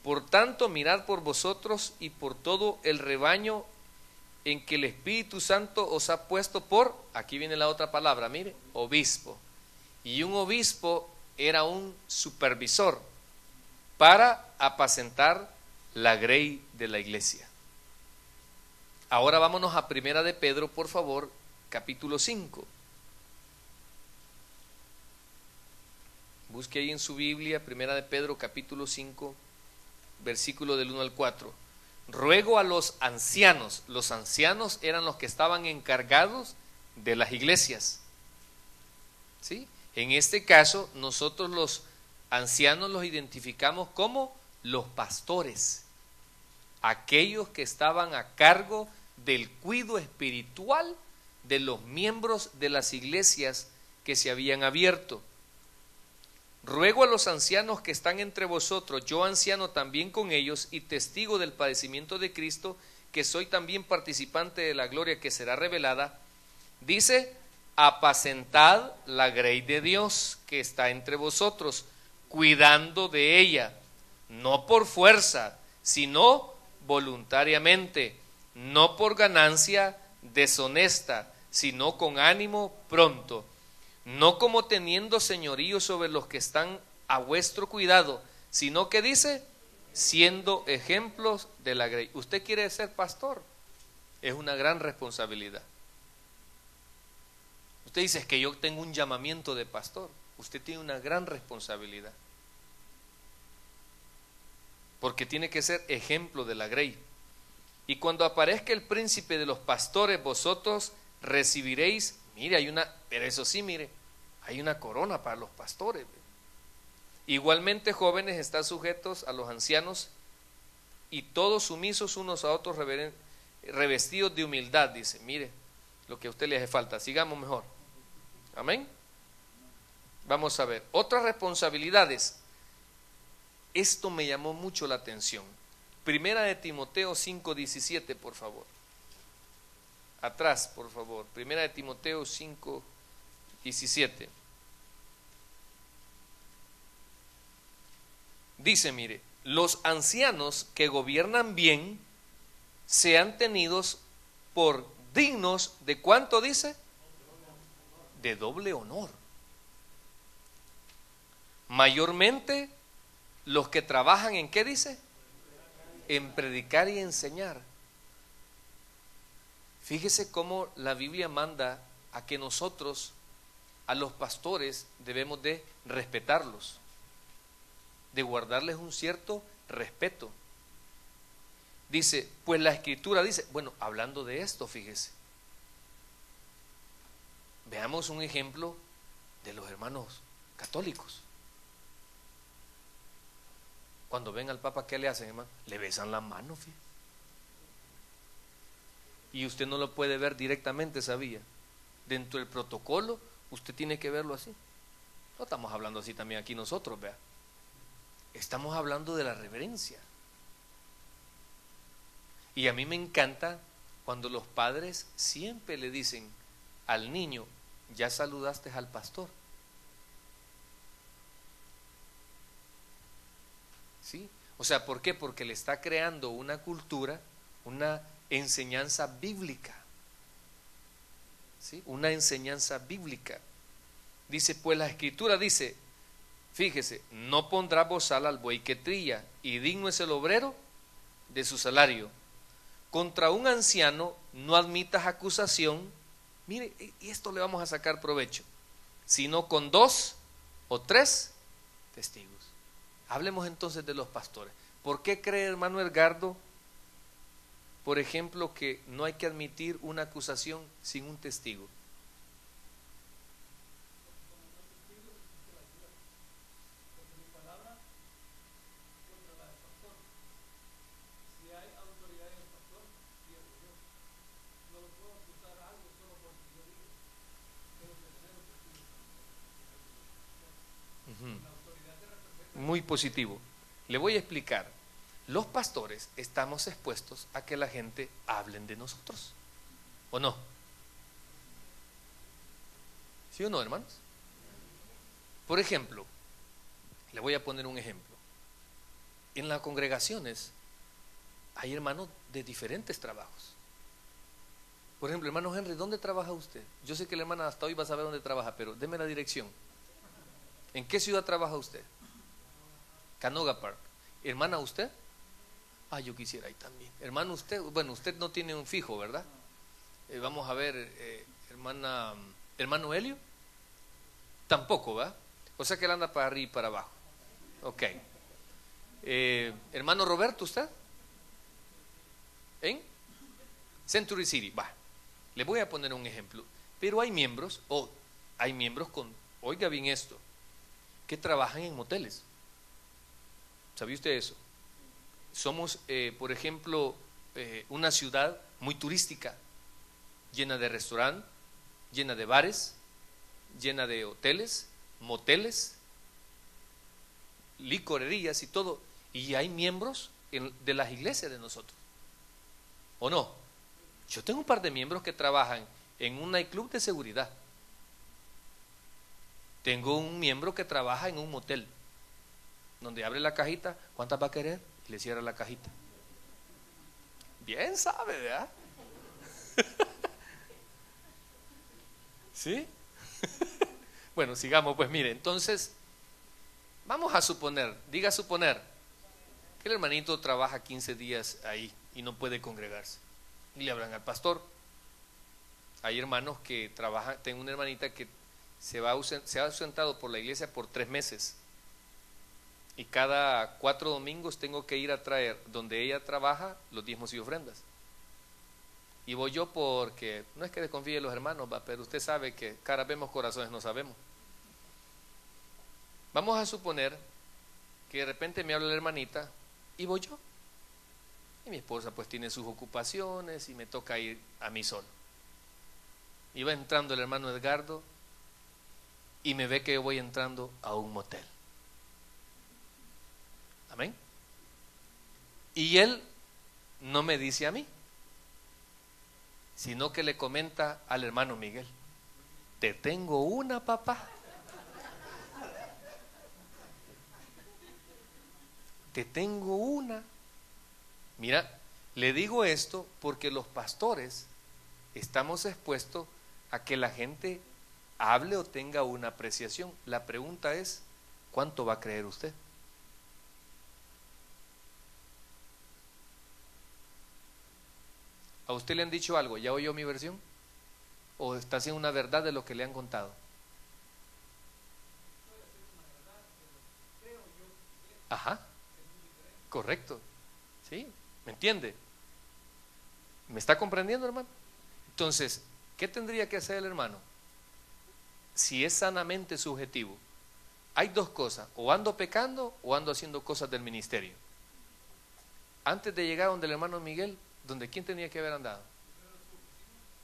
Por tanto, mirad por vosotros y por todo el rebaño en que el Espíritu Santo os ha puesto por, aquí viene la otra palabra, mire, obispo. Y un obispo era un supervisor para apacentar la grey de la iglesia. Ahora vámonos a Primera de Pedro, por favor, capítulo 5. Busque ahí en su Biblia, Primera de Pedro, capítulo 5, versículo del 1 al 4. Ruego a los ancianos eran los que estaban encargados de las iglesias, ¿sí? En este caso, nosotros los ancianos los identificamos como los pastores, aquellos que estaban a cargo del cuidado espiritual de los miembros de las iglesias que se habían abierto. Ruego a los ancianos que están entre vosotros, yo anciano también con ellos y testigo del padecimiento de Cristo, que soy también participante de la gloria que será revelada. Dice: apacentad la grey de Dios que está entre vosotros, cuidando de ella, no por fuerza, sino voluntariamente, no por ganancia deshonesta, sino con ánimo pronto, no como teniendo señorío sobre los que están a vuestro cuidado, sino que dice, siendo ejemplos de la grey. ¿Usted quiere ser pastor? Es una gran responsabilidad. Usted dice: es que yo tengo un llamamiento de pastor. Usted tiene una gran responsabilidad, porque tiene que ser ejemplo de la grey. Y cuando aparezca el príncipe de los pastores, vosotros recibiréis, mire, pero eso sí, mire, hay una corona para los pastores. Igualmente, jóvenes, están sujetos a los ancianos, y todos sumisos unos a otros, revestidos de humildad. Dice, mire, lo que a usted le hace falta. Sigamos mejor. Amén. Vamos a ver otras responsabilidades. Esto me llamó mucho la atención. Primera de Timoteo 5:17, por favor. Atrás, por favor. Primera de Timoteo 5:17. Dice, mire, los ancianos que gobiernan bien sean tenidos por dignos de ¿cuánto dice? De doble honor. Mayormente los que trabajan en ¿qué dice? En predicar y enseñar. Fíjese cómo la Biblia manda a que nosotros, a los pastores, debemos de respetarlos, de guardarles un cierto respeto. Dice, pues la Escritura dice, bueno, hablando de esto, fíjese, veamos un ejemplo de los hermanos católicos. Cuando ven al Papa, ¿qué le hacen, hermano? Le besan la mano, fíjese. Y usted no lo puede ver directamente, ¿sabía? Dentro del protocolo, usted tiene que verlo así. No estamos hablando así también aquí nosotros, vea. Estamos hablando de la reverencia. Y a mí me encanta cuando los padres siempre le dicen al niño, ya saludaste al pastor. ¿Sí? O sea, ¿por qué? Porque le está creando una cultura, una enseñanza bíblica. ¿Sí? Una enseñanza bíblica. Dice, pues la Escritura dice, fíjese, no pondrá bozal al buey que trilla, y digno es el obrero de su salario. Contra un anciano no admitas acusación, mire, y esto le vamos a sacar provecho, sino con 2 o 3 testigos. Hablemos entonces de los pastores. ¿Por qué cree, hermano Edgardo, por ejemplo, que no hay que admitir una acusación sin un testigo? Muy positivo. Le voy a explicar. Los pastores estamos expuestos a que la gente hablen de nosotros, ¿o no? ¿Sí o no, hermanos? Por ejemplo, le voy a poner un ejemplo. En las congregaciones hay hermanos de diferentes trabajos. Por ejemplo, hermano Henry, ¿dónde trabaja usted? Yo sé que la hermana hasta hoy va a saber dónde trabaja, pero deme la dirección. ¿En qué ciudad trabaja usted? Canoga Park. Hermana, ¿usted? Yo quisiera ahí también. Hermano, usted, bueno, usted no tiene un fijo, ¿verdad? Vamos a ver, hermano Helio, tampoco, ¿va? O sea que él anda para arriba y para abajo. Ok. Hermano Roberto, ¿usted? ¿En? Century City, va. Le voy a poner un ejemplo. Pero hay miembros, oiga bien esto, que trabajan en moteles. ¿Sabía usted eso? Somos, por ejemplo, una ciudad muy turística, llena de restaurantes, llena de bares, llena de hoteles, moteles, licorerías y todo. Y hay miembros de las iglesias de nosotros, ¿o no? Yo tengo un par de miembros que trabajan en un nightclub de seguridad. Tengo un miembro que trabaja en un motel, donde abre la cajita, ¿cuántas va a querer? Y le cierra la cajita. Bien sabe, ¿verdad? ¿Sí? Bueno, sigamos, pues mire, entonces, vamos a suponer, diga suponer, que el hermanito trabaja 15 días ahí y no puede congregarse. Y le hablan al pastor. Hay hermanos que trabajan, tengo una hermanita que se ha ausentado por la iglesia por 3 meses. Y cada 4 domingos tengo que ir a traer donde ella trabaja los diezmos y ofrendas. Y voy yo porque, no es que desconfíe de los hermanos, pero usted sabe que caras vemos, corazones no sabemos. Vamos a suponer que de repente me habla la hermanita y voy yo. Y mi esposa pues tiene sus ocupaciones y me toca ir a mí solo. Y va entrando el hermano Edgardo y me ve que yo voy entrando a un motel. Amén. Y él no me dice a mí, sino que le comenta al hermano Miguel: te tengo una, papá. Te tengo una. Mira, le digo esto porque los pastores estamos expuestos a que la gente hable o tenga una apreciación. La pregunta es, ¿cuánto va a creer usted? ¿A usted le han dicho algo? ¿Ya oyó mi versión? ¿O está haciendo una verdad de lo que le han contado? Ajá, correcto. ¿Sí? ¿Me entiende? ¿Me está comprendiendo, hermano? Entonces, ¿qué tendría que hacer el hermano? Si es sanamente subjetivo, hay dos cosas: o ando pecando o ando haciendo cosas del ministerio. Antes de llegar donde el hermano Miguel, ¿donde quién tenía que haber andado?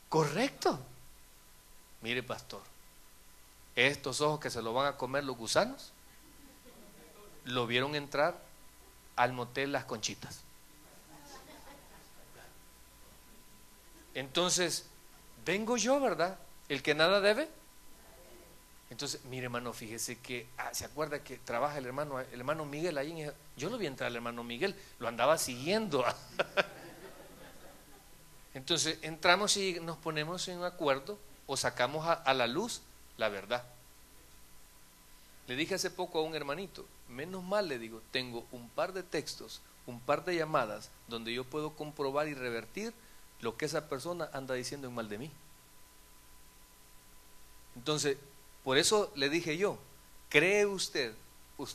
Correcto. Mire, pastor, estos ojos que se lo van a comer los gusanos, lo vieron entrar al motel Las Conchitas. Entonces, vengo yo, ¿verdad? El que nada debe. Entonces, mire, hermano, fíjese que, ¿se acuerda que trabaja el hermano Miguel ahí? Yo lo vi entrar al hermano Miguel, lo andaba siguiendo. Entonces, entramos y nos ponemos en un acuerdo o sacamos a la luz la verdad. Le dije hace poco a un hermanito, menos mal, le digo, tengo un par de textos, un par de llamadas donde yo puedo comprobar y revertir lo que esa persona anda diciendo en mal de mí. Entonces, por eso le dije yo, ¿cree usted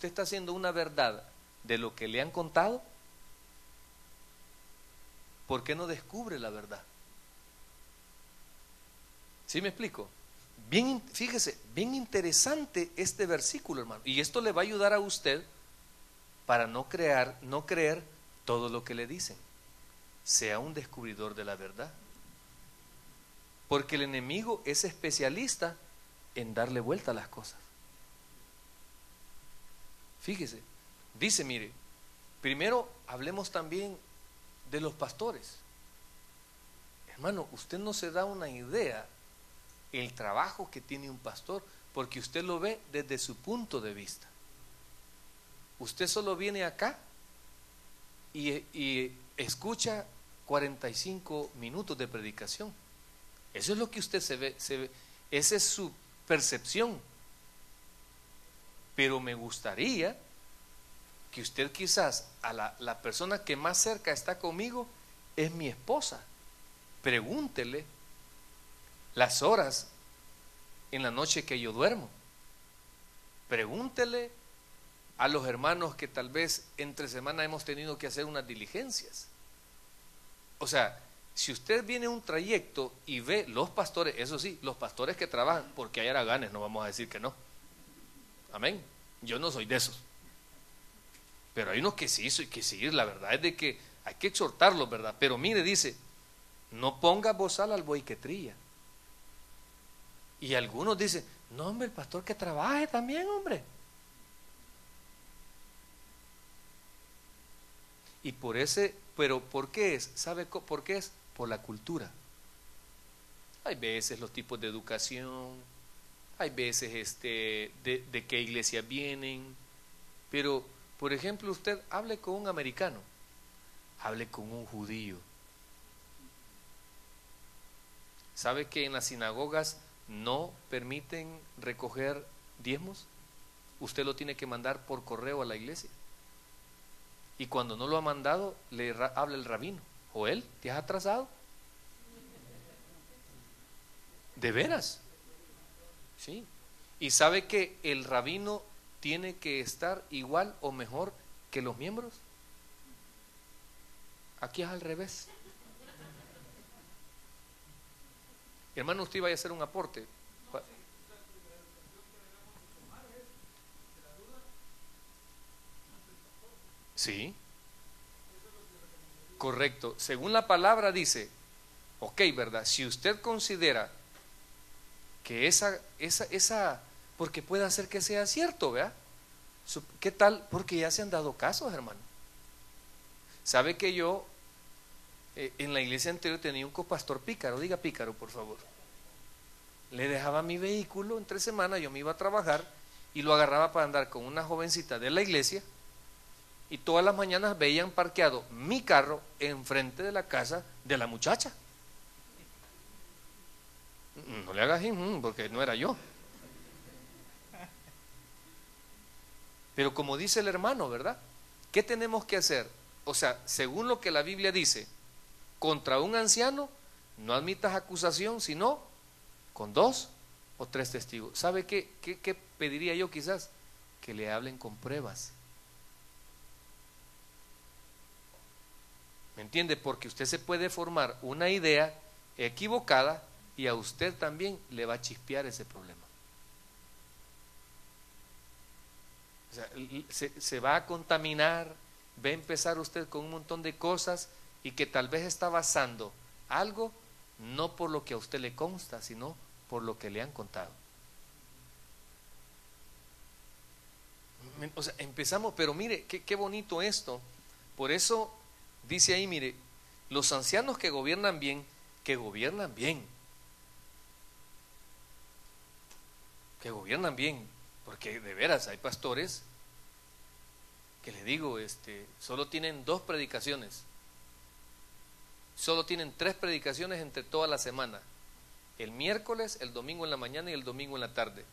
está haciendo una verdad de lo que le han contado? ¿Por qué no descubre la verdad? ¿Sí me explico? Bien, fíjese, bien interesante este versículo, hermano. Y esto le va a ayudar a usted para no creer todo lo que le dicen. Sea un descubridor de la verdad. Porque el enemigo es especialista en darle vuelta a las cosas. Fíjese, dice, mire, primero hablemos también de los pastores. Hermano, usted no se da una idea el trabajo que tiene un pastor, porque usted lo ve desde su punto de vista. Usted solo viene acá y escucha 45 minutos de predicación. Eso es lo que usted se ve, esa es su percepción. Pero me gustaría que usted quizás a la persona que más cerca está conmigo es mi esposa. Pregúntele las horas en la noche que yo duermo. Pregúntele a los hermanos que tal vez entre semana hemos tenido que hacer unas diligencias. O sea, si usted viene a un trayecto y ve los pastores, eso sí, los pastores que trabajan, porque hay haraganes, no vamos a decir que no. Amén. Yo no soy de esos. Pero hay unos que sí, la verdad es de que hay que exhortarlos, ¿verdad? Pero mire, dice, no ponga bozal al buey que trilla. Y algunos dicen, no hombre, el pastor que trabaje también, hombre. Y pero ¿por qué es? ¿Sabe por qué es? Por la cultura. Hay veces los tipos de educación, hay veces de qué iglesia vienen, pero por ejemplo usted hable con un americano, hable con un judío. ¿Sabe que en las sinagogas no permiten recoger diezmos? Usted lo tiene que mandar por correo a la iglesia. Y cuando no lo ha mandado, le habla el rabino. Joel, ¿te has atrasado? ¿De veras? Sí. ¿Y sabe que el rabino tiene que estar igual o mejor que los miembros? Aquí es al revés. Hermano, usted iba a hacer un aporte. Sí. Correcto. Según la palabra dice, ok, ¿verdad? Si usted considera que porque puede hacer que sea cierto, ¿verdad? ¿Qué tal? Porque ya se han dado casos, hermano. ¿Sabe que yo en la iglesia anterior tenía un copastor pícaro? Diga pícaro, por favor. Le dejaba mi vehículo entre semana, yo me iba a trabajar y lo agarraba para andar con una jovencita de la iglesia. Y todas las mañanas veían parqueado mi carro enfrente de la casa de la muchacha. No le hagas porque no era yo. Pero como dice el hermano, ¿verdad? ¿Qué tenemos que hacer? O sea, según lo que la Biblia dice, contra un anciano no admitas acusación, sino con 2 o 3 testigos. ¿Sabe qué pediría yo quizás? Que le hablen con pruebas. ¿Me entiende? Porque usted se puede formar una idea equivocada y a usted también le va a chispear ese problema. O sea, se va a contaminar, va a empezar usted con un montón de cosas y que tal vez está basando algo no por lo que a usted le consta, sino por lo que le han contado. O sea, empezamos, pero mire, qué bonito esto. Por eso dice ahí, mire, los ancianos que gobiernan bien, que gobiernan bien, porque de veras hay pastores que les digo, solo tienen 2 predicaciones, solo tienen 3 predicaciones entre toda la semana, el miércoles, el domingo en la mañana y el domingo en la tarde.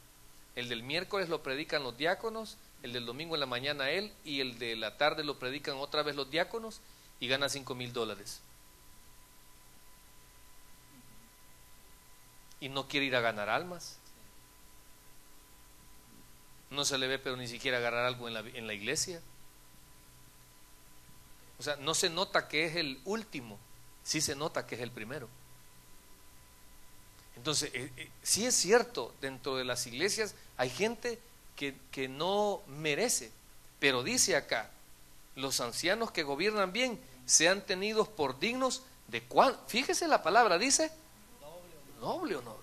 El del miércoles lo predican los diáconos, el del domingo en la mañana él, y el de la tarde lo predican otra vez los diáconos, y gana $5,000. Y no quiere ir a ganar almas. No se le ve, pero ni siquiera agarrar algo en la iglesia. O sea, no se nota que es el último, sí se nota que es el primero. Entonces, sí es cierto, dentro de las iglesias hay gente que no merece, pero dice acá, los ancianos que gobiernan bien sean tenidos por dignos de fíjese la palabra, dice noble honor.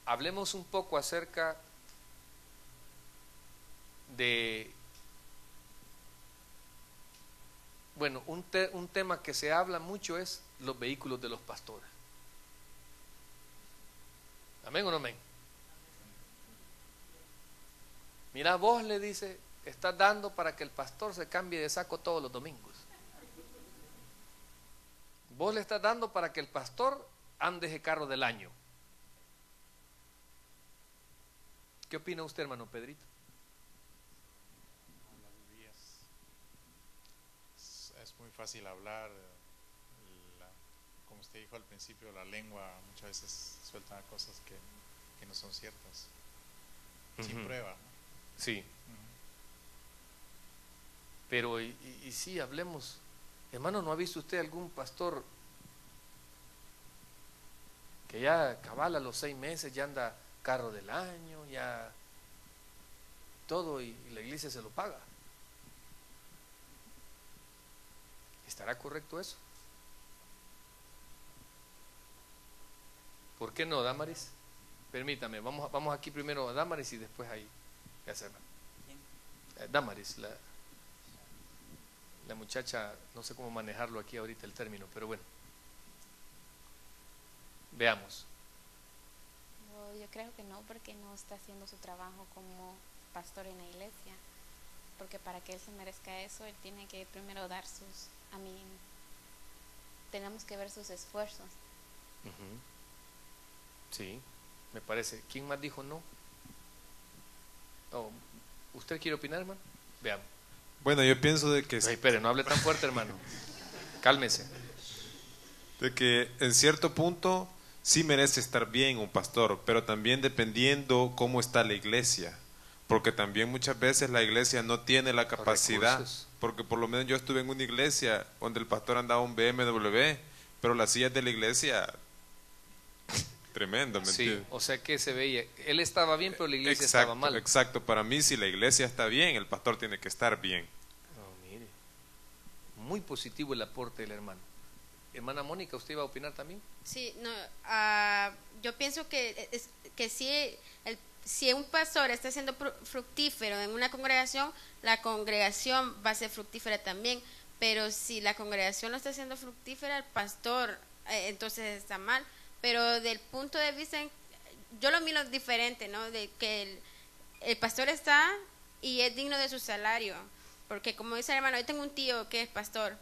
Hablemos un poco acerca de, bueno, un tema que se habla mucho es los vehículos de los pastores. ¿Amén o no amén? Mira, vos, le dice, estás dando para que el pastor se cambie de saco todos los domingos. Vos le estás dando para que el pastor ande ese carro del año. ¿Qué opina usted, hermano Pedrito? Es muy fácil hablar, como usted dijo al principio, la lengua muchas veces suelta cosas que no son ciertas, sin prueba, ¿no? Sí. Pero, y sí, hablemos. Hermano, ¿no ha visto usted algún pastor que ya cabala los 6 meses, ya anda carro del año, ya todo, y la iglesia se lo paga? ¿Estará correcto eso? ¿Por qué no, Damaris? Permítame, vamos aquí primero a Damaris y después ahí. ¿Qué hacer? Damaris, la muchacha, no sé cómo manejarlo aquí ahorita el término, pero bueno. Veamos. Yo creo que no, porque no está haciendo su trabajo como pastor en la iglesia. Porque para que él se merezca eso, él tiene que primero dar tenemos que ver sus esfuerzos. Sí, me parece. ¿Quién más dijo no? Oh, ¿usted quiere opinar, hermano? Veamos. Bueno, yo pienso de que... Ay, espere, no hable tan fuerte, hermano. Cálmese. De que en cierto punto sí merece estar bien un pastor, pero también dependiendo cómo está la iglesia. Porque también muchas veces la iglesia no tiene la capacidad. Porque por lo menos yo estuve en una iglesia donde el pastor andaba un BMW, pero las sillas de la iglesia... Tremendo, ¿me entiendes? Sí, o sea que se veía, él estaba bien, pero la iglesia exacto, estaba mal. Exacto, para mí si la iglesia está bien, el pastor tiene que estar bien. Oh, mire, muy positivo el aporte del hermano. Hermana Mónica, ¿usted iba a opinar también? Sí, no, yo pienso que si un pastor está siendo fructífero en una congregación, la congregación va a ser fructífera también, pero si la congregación no está siendo fructífera, el pastor entonces está mal. Pero del punto de vista, yo lo miro diferente, ¿no? De que el pastor está y es digno de su salario, porque como dice el hermano, yo tengo un tío que es pastor,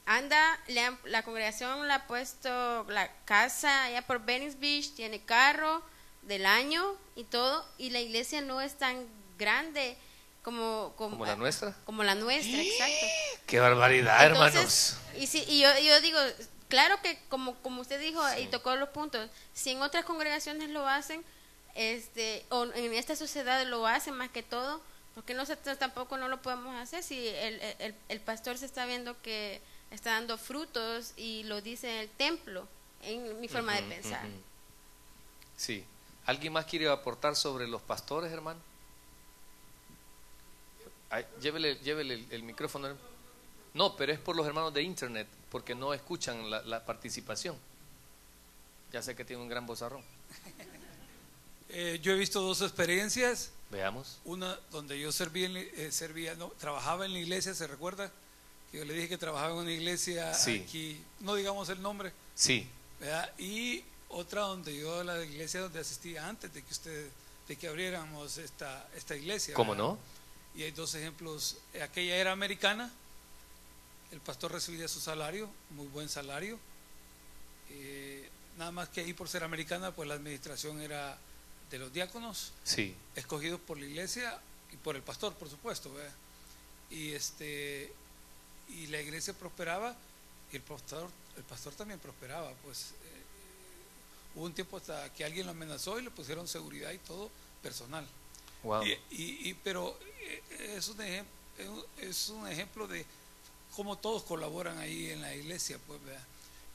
la congregación le ha puesto la casa allá por Venice Beach, tiene carro del año y todo, y la iglesia no es tan grande como la nuestra. Como la nuestra, exacto. ¡Qué barbaridad! Entonces, hermanos! Y yo digo, claro que como usted dijo, sí, y tocó los puntos, si en otras congregaciones lo hacen, o en esta sociedad lo hacen más que todo, porque nosotros tampoco no lo podemos hacer si el pastor se está viendo que está dando frutos y lo dice en el templo, en mi forma de pensar. Sí. ¿Alguien más quiere aportar sobre los pastores, hermano? Ay, llévele el micrófono. No, pero es por los hermanos de internet, porque no escuchan la participación. Ya sé que tiene un gran vozarrón. Yo he visto 2 experiencias. Veamos. Una donde yo trabajaba en la iglesia, ¿se recuerda? Que yo le dije que trabajaba en una iglesia, sí, aquí, no digamos el nombre. Sí. ¿Verdad? Y otra donde yo, la iglesia donde asistía antes de que abriéramos esta iglesia. ¿Cómo ¿verdad? no? Y hay 2 ejemplos. Aquella era americana. El pastor recibía su salario, muy buen salario. Nada más que ahí, por ser americana, pues la administración era de los diáconos, sí, escogidos por la iglesia y por el pastor, por supuesto, ¿verdad? Y la iglesia prosperaba y el pastor también prosperaba. Pues hubo un tiempo hasta que alguien lo amenazó y le pusieron seguridad y todo personal. Wow. Pero es un ejemplo de cómo todos colaboran ahí en la iglesia, pues, ¿verdad?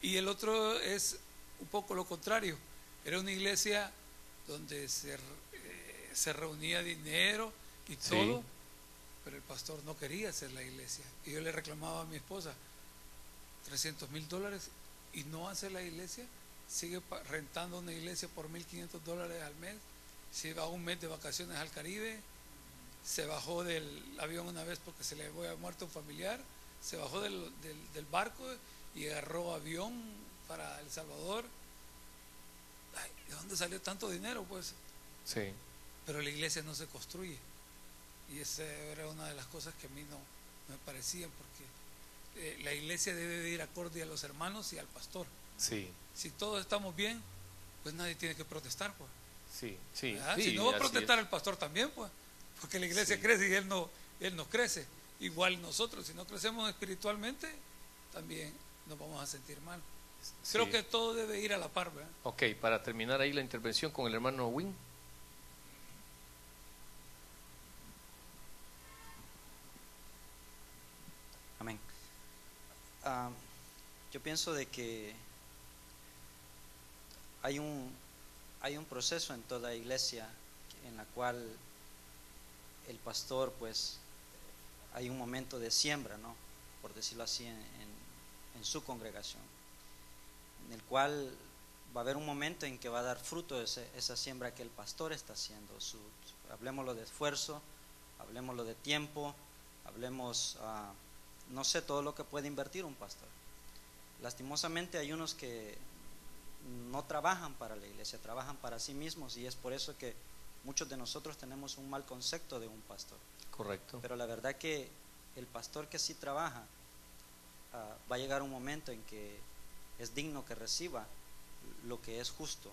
Y el otro es un poco lo contrario. Era una iglesia donde se reunía dinero y todo, sí, pero el pastor no quería hacer la iglesia. Y yo le reclamaba a mi esposa $300,000 y no hace la iglesia, sigue rentando una iglesia por $1,500 al mes, se va un mes de vacaciones al Caribe, se bajó del avión una vez porque se le había muerto un familiar, se bajó del barco y agarró avión para El Salvador. Ay, ¿de dónde salió tanto dinero? Pues sí, pero la iglesia no se construye, y esa era una de las cosas que a mí no me parecían, porque la iglesia debe de ir acorde a los hermanos y al pastor. Sí. Si todos estamos bien, pues nadie tiene que protestar, pues. Sí, sí, ¿verdad? sí, Si no va a así protestar es. el pastor también, pues, porque la iglesia Sí. crece y él no crece. Igual nosotros, si no crecemos espiritualmente, también nos vamos a sentir mal. Creo Sí. que todo debe ir a la par, ¿verdad? Ok, para terminar ahí la intervención con el hermano Win. Amén. Yo pienso de que hay un proceso en toda iglesia en la cual el pastor, pues, hay un momento de siembra, ¿no? Por decirlo así, en su congregación, en el cual va a haber un momento en que va a dar fruto esa siembra que el pastor está haciendo. Hablemoslo de esfuerzo, hablemoslo de tiempo, hablemos, no sé, todo lo que puede invertir un pastor. Lastimosamente hay unos que no trabajan para la iglesia, trabajan para sí mismos, y es por eso que muchos de nosotros tenemos un mal concepto de un pastor. Correcto. Pero la verdad que el pastor que sí trabaja, va a llegar un momento en que es digno que reciba lo que es justo,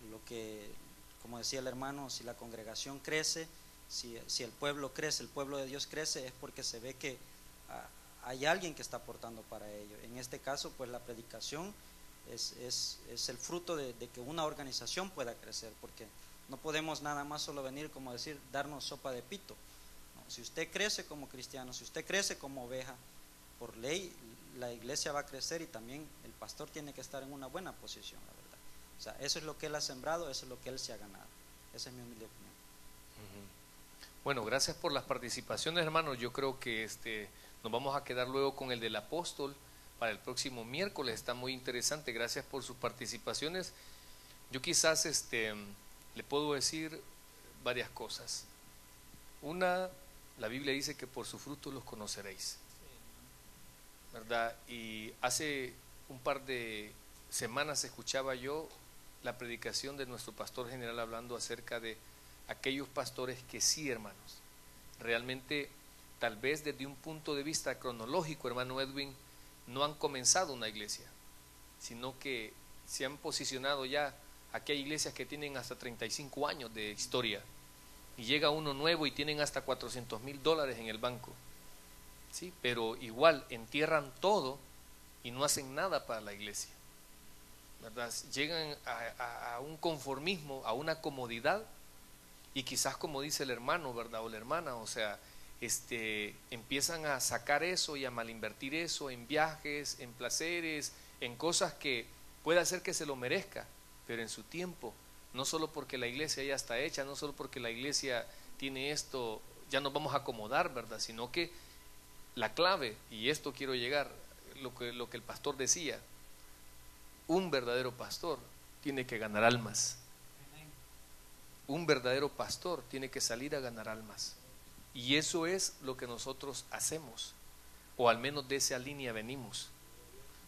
lo que, como decía el hermano, si la congregación crece, si el pueblo crece, el pueblo de Dios crece, es porque se ve que hay alguien que está aportando para ello. En este caso, pues la predicación es el fruto de que una organización pueda crecer, porque no podemos nada más solo venir, como decir, darnos sopa de pito. No, si usted crece como cristiano, si usted crece como oveja, por ley la iglesia va a crecer, y también el pastor tiene que estar en una buena posición, la verdad. O sea, eso es lo que él ha sembrado, eso es lo que él se ha ganado. Esa es mi humilde opinión. Bueno, gracias por las participaciones, hermanos. Yo creo que nos vamos a quedar luego con el del apóstol para el próximo miércoles. Está muy interesante. Gracias por sus participaciones. Yo quizás le puedo decir varias cosas. Una, la Biblia dice que por su fruto los conoceréis, ¿verdad? Y hace un par de semanas escuchaba yo la predicación de nuestro pastor general hablando acerca de aquellos pastores que sí, hermanos, realmente, tal vez desde un punto de vista cronológico, hermano Edwin, no han comenzado una iglesia, sino que se han posicionado ya. Aquí hay iglesias que tienen hasta 35 años de historia, y llega uno nuevo y tienen hasta $400,000 en el banco, ¿sí? Pero igual entierran todo y no hacen nada para la iglesia, ¿verdad? Llegan a un conformismo, a una comodidad, y quizás, como dice el hermano, ¿verdad? O la hermana, o sea, empiezan a sacar eso y a malinvertir eso en viajes, en placeres, en cosas que puede hacer que se lo merezca, pero en su tiempo, no solo porque la iglesia ya está hecha, no solo porque la iglesia tiene esto, ya nos vamos a acomodar, ¿verdad? Sino que la clave, y esto quiero llegar, lo que el pastor decía, un verdadero pastor tiene que ganar almas. Un verdadero pastor tiene que salir a ganar almas. Y eso es lo que nosotros hacemos, o al menos de esa línea venimos.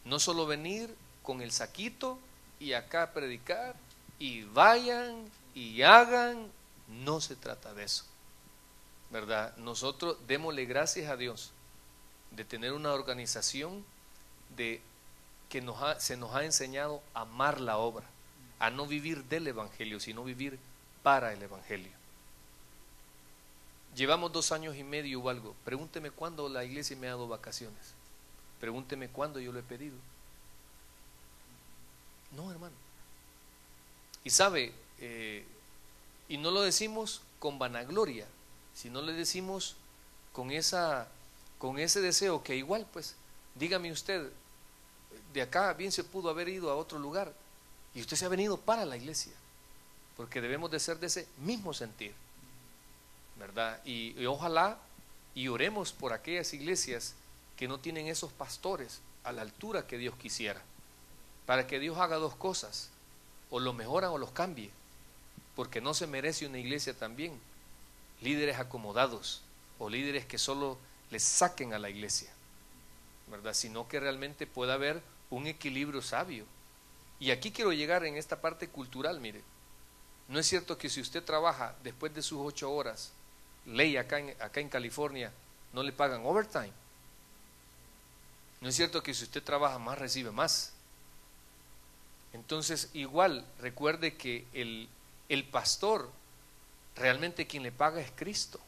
No solo venir con el saquito y acá predicar y vayan y hagan, no se trata de eso, ¿verdad? Nosotros démosle gracias a Dios de tener una organización que se nos ha enseñado a amar la obra, a no vivir del evangelio, sino vivir para el evangelio. Llevamos 2 años y medio o algo. Pregúnteme cuándo la iglesia me ha dado vacaciones. Pregúnteme cuándo yo lo he pedido. No, hermano. Y sabe, y no lo decimos con vanagloria, sino le decimos con ese deseo que igual, pues, dígame usted, de acá bien se pudo haber ido a otro lugar y usted se ha venido para la iglesia, porque debemos de ser de ese mismo sentir, ¿verdad? Y ojalá y oremos por aquellas iglesias que no tienen esos pastores a la altura que Dios quisiera, para que Dios haga 2 cosas: o lo mejoran o los cambie, porque no se merece una iglesia también líderes acomodados o líderes que solo les saquen a la iglesia, ¿verdad? Sino que realmente pueda haber un equilibrio sabio. Y aquí quiero llegar en esta parte cultural. Mire, no es cierto que si usted trabaja después de sus 8 horas, ley acá en California, no le pagan overtime. No es cierto que si usted trabaja más, recibe más. Entonces, igual, recuerde que el pastor, realmente quien le paga es Cristo,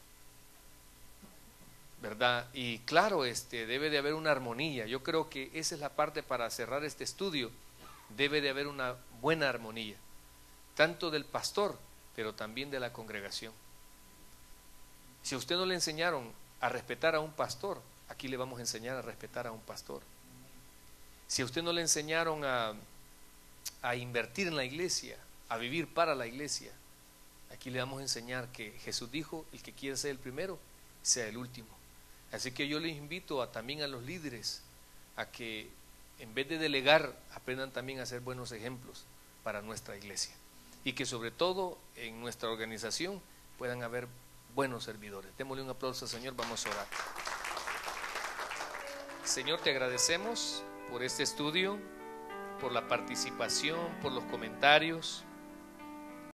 ¿verdad? Y claro, debe de haber una armonía. Yo creo que esa es la parte para cerrar este estudio. Debe de haber una buena armonía, tanto del pastor, pero también de la congregación. Si a usted no le enseñaron a respetar a un pastor, aquí le vamos a enseñar a respetar a un pastor. Si a usted no le enseñaron a invertir en la iglesia, a vivir para la iglesia, aquí le vamos a enseñar que Jesús dijo: el que quiera ser el primero, sea el último. Así que yo les invito también a los líderes a que en vez de delegar, aprendan también a ser buenos ejemplos para nuestra iglesia, y que sobre todo en nuestra organización puedan haber buenos servidores. Démosle un aplauso al Señor, vamos a orar. Señor, te agradecemos por este estudio, por la participación, por los comentarios.